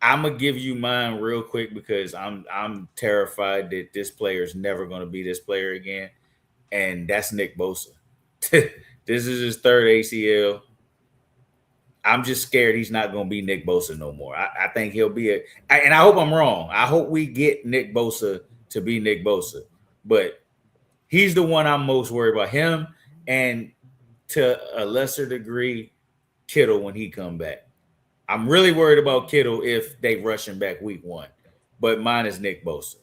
S1: I'm gonna give you mine real quick because I'm terrified that this player is never gonna be this player again, and that's Nick Bosa. This is his third ACL. I'm just scared he's not going to be Nick Bosa no more. I think he'll be and I hope I'm wrong. I hope we get Nick Bosa to be Nick Bosa, but he's the one I'm most worried about. Him and to a lesser degree, Kittle when he come back. I'm really worried about Kittle if they rush him back week 1, but mine is Nick Bosa.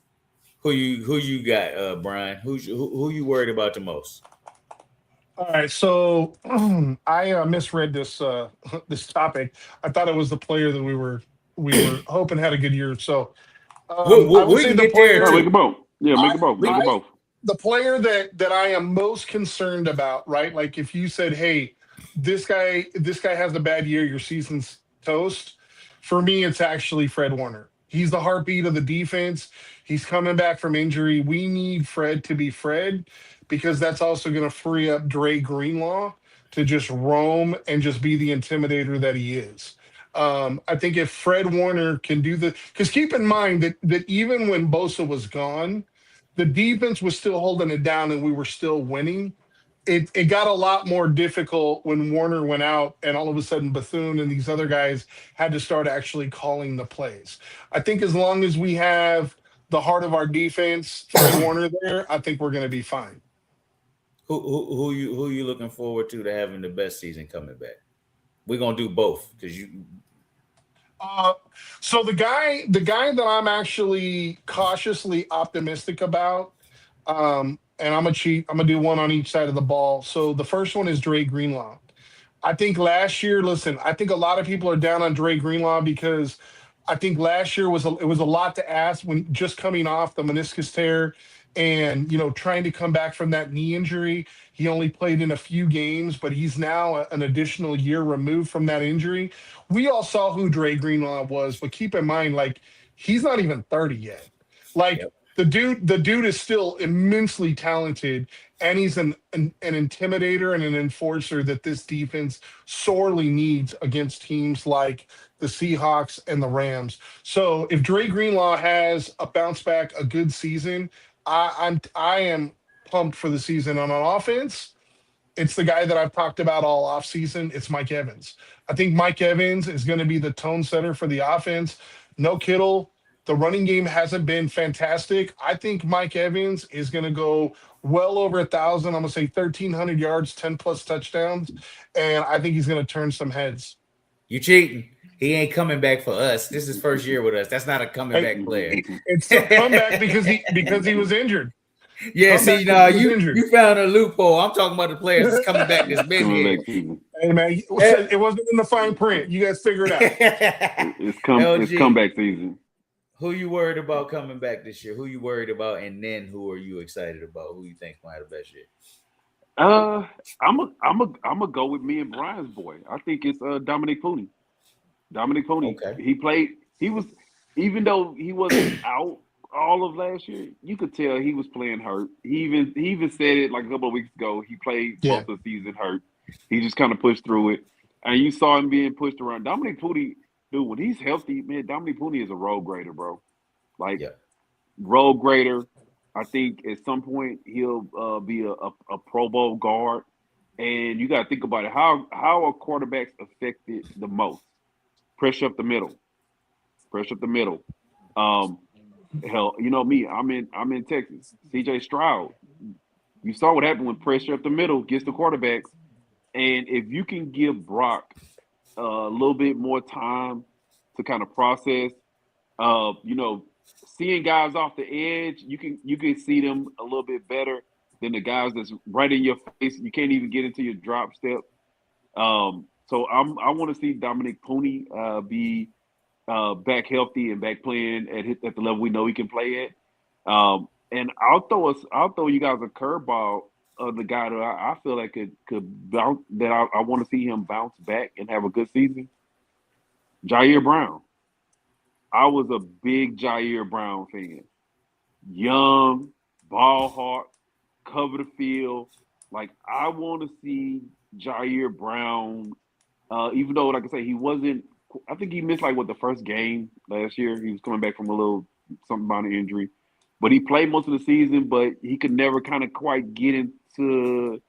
S1: Who you got, Brian? Who you worried about the most?
S2: All right, so I misread this this topic. I thought it was the player that we were hoping had a good year. So I would
S1: We
S2: say
S1: can
S2: the
S1: get there
S3: No,
S2: player
S3: make
S1: too.
S3: it both. Yeah, make
S2: I,
S3: it both. Make
S2: I
S3: it both.
S2: the player that I am most concerned about, right? Like if you said, "Hey, this guy has a bad year, your season's toast." For me, it's actually Fred Warner. He's the heartbeat of the defense. He's coming back from injury. We need Fred to be Fred because that's also going to free up Dre Greenlaw to just roam and just be the intimidator that he is. I think if Fred Warner can do because keep in mind that even when Bosa was gone, the defense was still holding it down and we were still winning. It got a lot more difficult when Warner went out and all of a sudden Bethune and these other guys had to start actually calling the plays. I think as long as we have the heart of our defense, Fred Warner there, I think we're going to be fine.
S1: Who you looking forward to having the best season coming back? We're gonna do both because you.
S2: Uh, so the guy that I'm actually cautiously optimistic about, and I'm gonna cheat. I'm gonna do one on each side of the ball. So the first one is Dre Greenlaw. I think last year, listen, I think a lot of people are down on Dre Greenlaw because I think last year it was a lot to ask when just coming off the meniscus tear and trying to come back from that knee injury. He only played in a few games, but he's now an additional year removed from that injury. We all saw who Dre Greenlaw was, but keep in mind, like he's not even 30 yet. Like
S1: Yep.
S2: the dude is still immensely talented, and he's an intimidator and an enforcer that this defense sorely needs against teams like the Seahawks and the Rams. So if Dre Greenlaw has a bounce back, a good season, I am pumped for the season. On offense, it's the guy that I've talked about all offseason. It's Mike Evans. I think Mike Evans is going to be the tone setter for the offense. No Kittle. The running game hasn't been fantastic. I think Mike Evans is going to go well over 1,000. I'm going to say 1,300 yards, 10 plus touchdowns, and I think he's going to turn some heads.
S1: You cheating. He ain't coming back for us. This is first year with us. That's not a coming back player.
S2: It's still comeback because he was injured.
S1: Yeah,
S2: Comeback
S1: see,
S2: because he was injured.
S1: you found a loophole. I'm talking about the players that's coming back that's been
S3: Coming
S1: here.
S3: back season.
S2: Hey man, it wasn't in the fine print. You guys figure it out.
S3: It's
S1: LG,
S3: comeback season.
S1: who you worried about coming back this year? Who you worried about, and then who are you excited about? Who you think might have the best year?
S3: I'm a go with me and Brian's boy. I think it's Dominic Pooney. Dominic Pooney.
S1: Okay.
S3: He played. He was, even though he wasn't out all of last year, you could tell he was playing hurt. He even said it like a couple of weeks ago. He played most of the season hurt. He just kind of pushed through it, and you saw him being pushed around. Dominic Pooney, dude, when he's healthy, man, Dominic Pooney is a road grader, bro. Like road grader. I think at some point he'll be a Pro Bowl guard, and you got to think about it. How are quarterbacks affected the most? Pressure up the middle. Pressure up the middle. Hell, you know me. I'm in Texas. C.J. Stroud. You saw what happened when pressure up the middle gets the quarterbacks, and if you can give Brock a little bit more time to kind of process, seeing guys off the edge, you can see them a little bit better than the guys that's right in your face. You can't even get into your drop step. So I want to see Dominic Pooney be back healthy and back playing at the level we know he can play at. And I'll throw you guys a curveball of the guy that I feel like could bounce, that I want to see him bounce back and have a good season. Jair Brown. I was a big Jair Brown fan. Young, ball hawk, cover the field. Like, I want to see Jair Brown, even though, like I say, he wasn't – I think he missed, the first game last year. He was coming back from a little something about an injury. But he played most of the season, but he could never kind of quite get into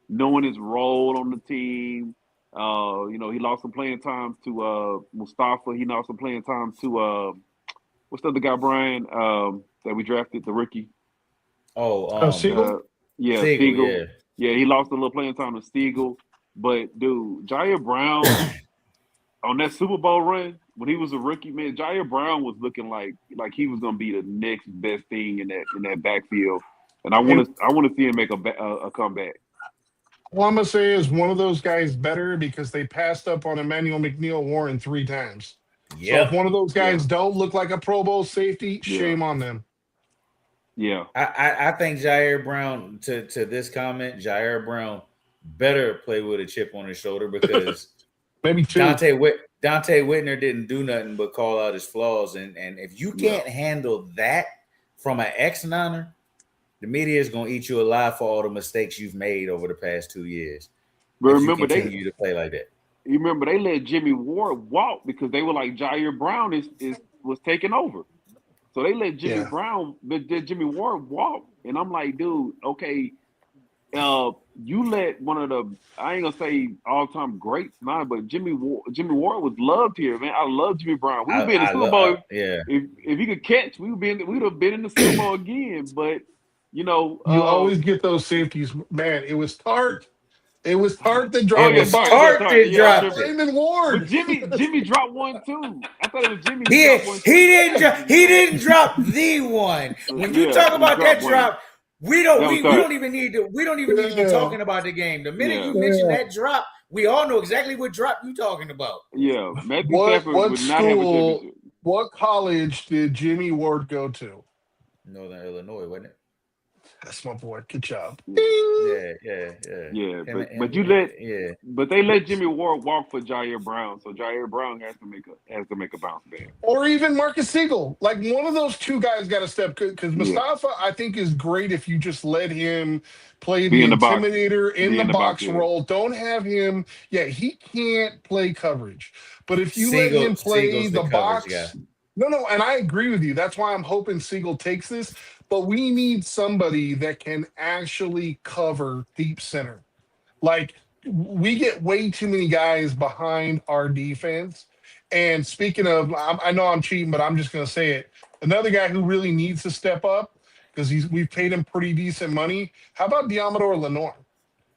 S3: knowing his role on the team. He lost some playing time to Mustafa. He lost some playing time to what's the other guy, Brian, that we drafted, the rookie.
S2: Siegel?
S3: Yeah,
S1: Siegel,
S3: Siegel.
S1: yeah.
S3: Yeah, he lost a little playing time to Siegel. But dude, Jair Brown on that Super Bowl run when he was a rookie, man, Jair Brown was looking like he was gonna be the next best thing in that backfield. And I want to see him make a comeback.
S2: All I'm gonna say is one of those guys better because they passed up on Emmanuel McNeil Warren 3 times. So if
S1: Yep.
S2: one of those guys don't look like a Pro Bowl safety, shame on them.
S3: Yeah.
S1: I think Jair Brown, to this comment, Jair Brown better play with a chip on his shoulder because
S2: Maybe 2.
S1: Dante Whitner didn't do nothing but call out his flaws. And if you can't handle that from an ex-Niner, the media is going to eat you alive for all the mistakes you've made over the past 2 years.
S3: But
S1: remember, you continue to play like that.
S3: You remember they let Jimmy Ward walk because they were like Jair Brown was taking over. So they let Jimmy Ward walk. And I'm like, dude, okay, you let one of the, I ain't gonna say all-time greats now, but Jimmy Ward was loved here, man. I love Jimmy Brown. We would be in the Super Bowl. If he could catch, we'd have been in the Super Bowl again. But you
S2: always get those safeties, man. It was Tart. It was Tart that dropped
S1: it. Tart that dropped it.
S2: Raymond Ward.
S3: But Jimmy dropped one too. I thought it was Jimmy.
S1: He didn't drop the one. When you talk about that drop, we don't even need to be talking about the game. The minute you mention that drop, we all know exactly what drop you talking about.
S3: Yeah, Matthew Stafford would not have a championship.
S2: What college did Jimmy Ward go to?
S1: Northern Illinois, wasn't it?
S2: That's my boy. Good job.
S3: Yeah. But they let Jimmy Ward walk for Jair Brown, so Jair Brown has to make a bounce back.
S2: Or even Marcus Siegel. Like one of those two guys got to step because Mustafa, I think, is great if you just let him play the intimidator in the box role. Don't have him. Yeah, he can't play coverage, but if you let him play the box. No, and I agree with you. That's why I'm hoping Siegel takes this. But we need somebody that can actually cover deep center. Like, we get way too many guys behind our defense. And speaking of, I know I'm cheating, but I'm just going to say it. Another guy who really needs to step up because we've paid him pretty decent money. How about Diamador Lenore?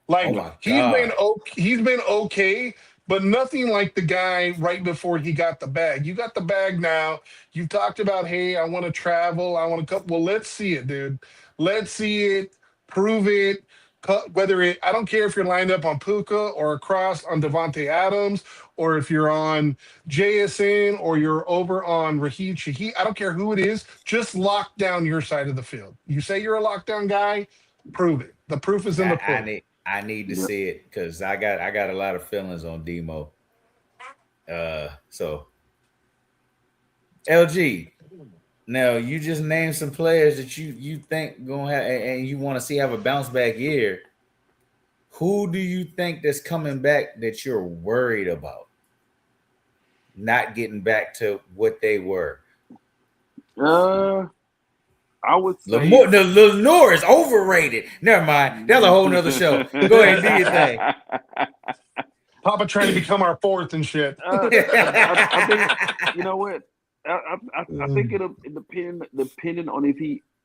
S2: Like, he's been okay, but nothing like the guy right before he got the bag. You got the bag now. You've talked about, hey, I want to travel. I want to come. Well, let's see it, dude. Let's see it. Prove it. I don't care if you're lined up on Puka or across on Devontae Adams, or if you're on JSN or you're over on Raheem Shaheed. I don't care who it is. Just lock down your side of the field. You say you're a lockdown guy, prove it. The proof is in the pudding.
S1: I need to see it because I got a lot of feelings on Demo. So LG. Now you just named some players that you think gonna have and you want to see have a bounce back year. Who do you think that's coming back that you're worried about not getting back to what they were?
S3: I would say
S1: Lenore is overrated. Never mind. That's a whole nother show. Go ahead and do your thing.
S2: Papa trying to become our fourth and shit.
S3: I think you know what? I think it'll depend depending on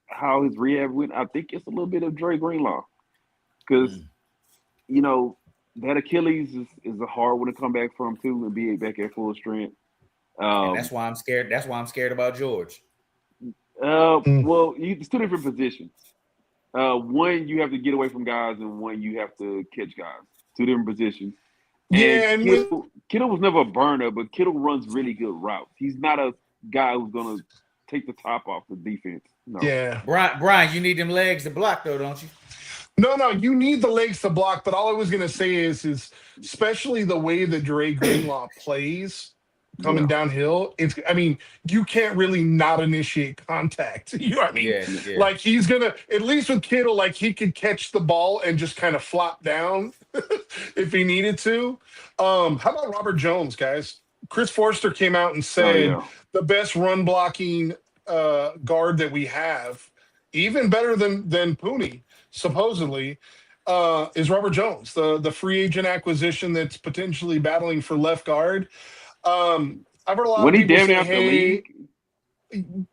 S3: how his rehab went. I think it's a little bit of Dre Greenlaw because that Achilles is a hard one to come back from too and be back at full strength.
S1: And that's why I'm scared. That's why I'm scared about George.
S3: Well, it's two different positions. One, you have to get away from guys, and one, you have to catch guys. Two different positions. And Kittle was never a burner, but Kittle runs really good routes. He's not a guy who's going to take the top off the defense. No.
S2: Yeah.
S1: Brian, you need them legs to block, though, don't you?
S2: No, you need the legs to block, but all I was going to say is especially the way that Dre Greenlaw plays coming downhill, you can't really not initiate contact. You know what I mean?
S1: Yeah.
S2: Like he's going to, at least with Kittle, like he could catch the ball and just kind of flop down if he needed to. How about Robert Jones, guys? Chris Forster came out and said the best run blocking guard that we have, even better than Pooney, supposedly. is Robert Jones, the free agent acquisition that's potentially battling for left guard. I've heard a lot
S3: When
S2: of
S3: he
S2: people
S3: damn near
S2: say,
S3: out the
S2: "Hey,
S3: league,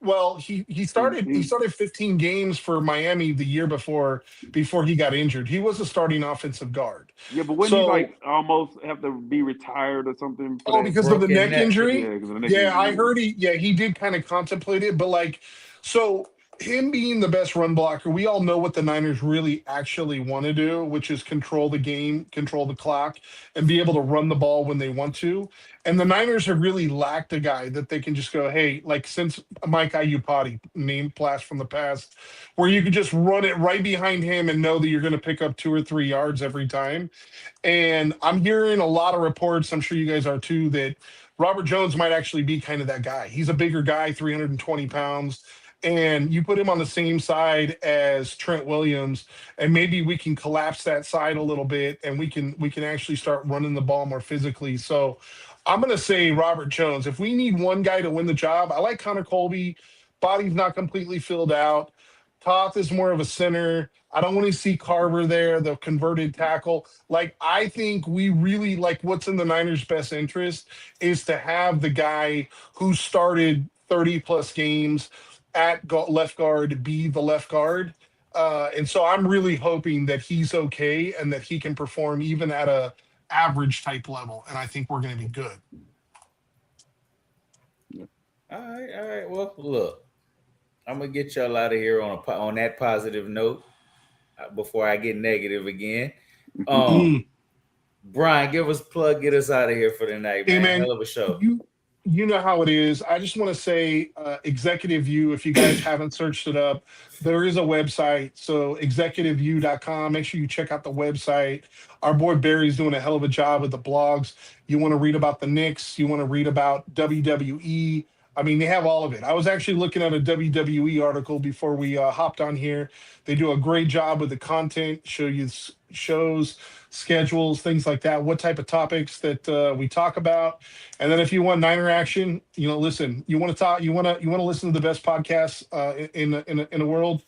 S2: well, he started
S3: he,
S2: 15 games for Miami the year before he got injured. He was a starting offensive guard.
S3: yeah, but when he
S2: So,
S3: like almost have to be retired or something for
S2: oh,
S3: that?
S2: because of the
S1: Broken
S2: neck
S1: neck.
S2: injury,
S3: Yeah, because of the neck
S2: yeah, I
S3: injury.
S2: heard he did kind of contemplate it, but like, so him being the best run blocker, we all know what the Niners really actually want to do, which is control the game, control the clock, and be able to run the ball when they want to. And the Niners have really lacked a guy that they can just go, hey, like since Mike Iupati, name blast from the past, where you could just run it right behind him and know that you're going to pick up 2 or 3 yards every time. And I'm hearing a lot of reports, I'm sure you guys are too, that Robert Jones might actually be kind of that guy. He's a bigger guy, 320 pounds. And you put him on the same side as Trent Williams, and maybe we can collapse that side a little bit, and we can actually start running the ball more physically. So I'm gonna say Robert Jones. If we need one guy to win the job, I like Connor Colby. Body's not completely filled out. Toth is more of a center. I don't want to see Carver there, the converted tackle. Like, I think we really like what's in the Niners' best interest is to have the guy who started 30 plus games at left guard be the left guard. And so I'm really hoping that he's okay and that he can perform even at a average type level. And I think we're going to be good.
S1: All right. Well, look, I'm gonna get y'all out of here on that positive note before I get negative again. Brian, give us a plug, get us out of here for the night,
S2: Hey,
S1: man.
S2: man,
S1: Hell of a show.
S2: you know how it is. I just want to say, Executive View, if you guys haven't searched it up, there is a website. So executiveview.com. Make sure you check out the website. Our boy Barry's doing a hell of a job with the blogs. You want to read about the Knicks, you want to read about WWE. I mean, they have all of it. I was actually looking at a WWE article before we hopped on here. They do a great job with the content, show you shows, schedules, things like that, what type of topics that we talk about. And then if you want Niner action, listen, you want to talk, you want to listen to the best podcasts in the world,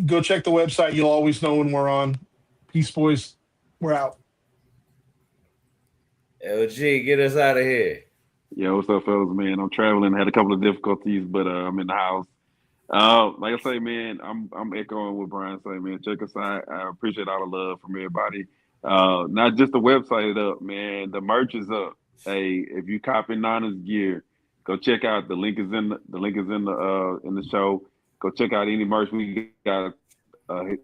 S2: go check the website. You'll always know when we're on. Peace, boys. We're out.
S1: LG, get us out of here.
S3: Yeah, what's up, fellas? Man, I'm traveling. Had a couple of difficulties, but I'm in the house. Like I say, man, I'm echoing what Brian say, man. Check us out. I appreciate all the love from everybody. Not just the website up, man. The merch is up. Hey, if you copy Niners gear, go check out the link is in the show. Go check out any merch we got. A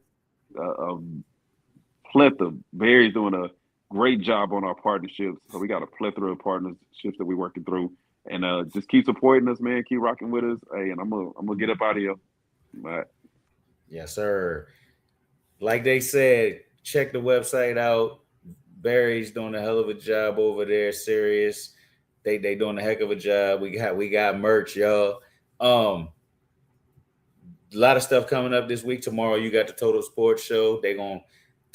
S3: plethora. Barry's doing a great job on our partnerships. So we got a plethora of partnerships that we're working through. And just keep supporting us, man. Keep rocking with us. Hey, and I'm gonna get up out of here. All right.
S1: Yes, sir. Like they said, check the website out. Barry's doing a hell of a job over there. Serious. They doing a heck of a job. We got merch, y'all. A lot of stuff coming up this week. Tomorrow you got the Total Sports Show. They're gonna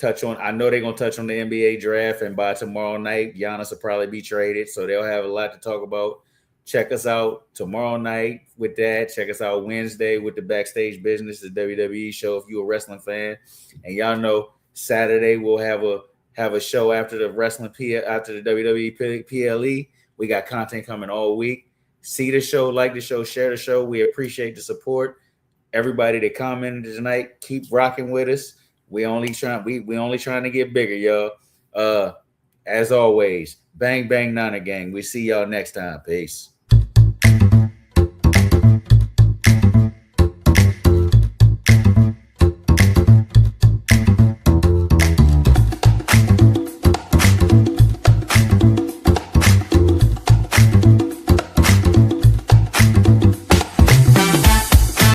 S1: I know they're gonna touch on the NBA draft, and by tomorrow night, Giannis will probably be traded. So they'll have a lot to talk about. Check us out tomorrow night with that. Check us out Wednesday with the Backstage Business, the WWE show if you're a wrestling fan. And y'all know Saturday we'll have a show after the after the WWE PLE. We got content coming all week. See the show, like the show, share the show. We appreciate the support. Everybody that commented tonight, keep rocking with us. We only trying to get bigger, y'all. As always, bang bang Niner gang. We see y'all next time. Peace.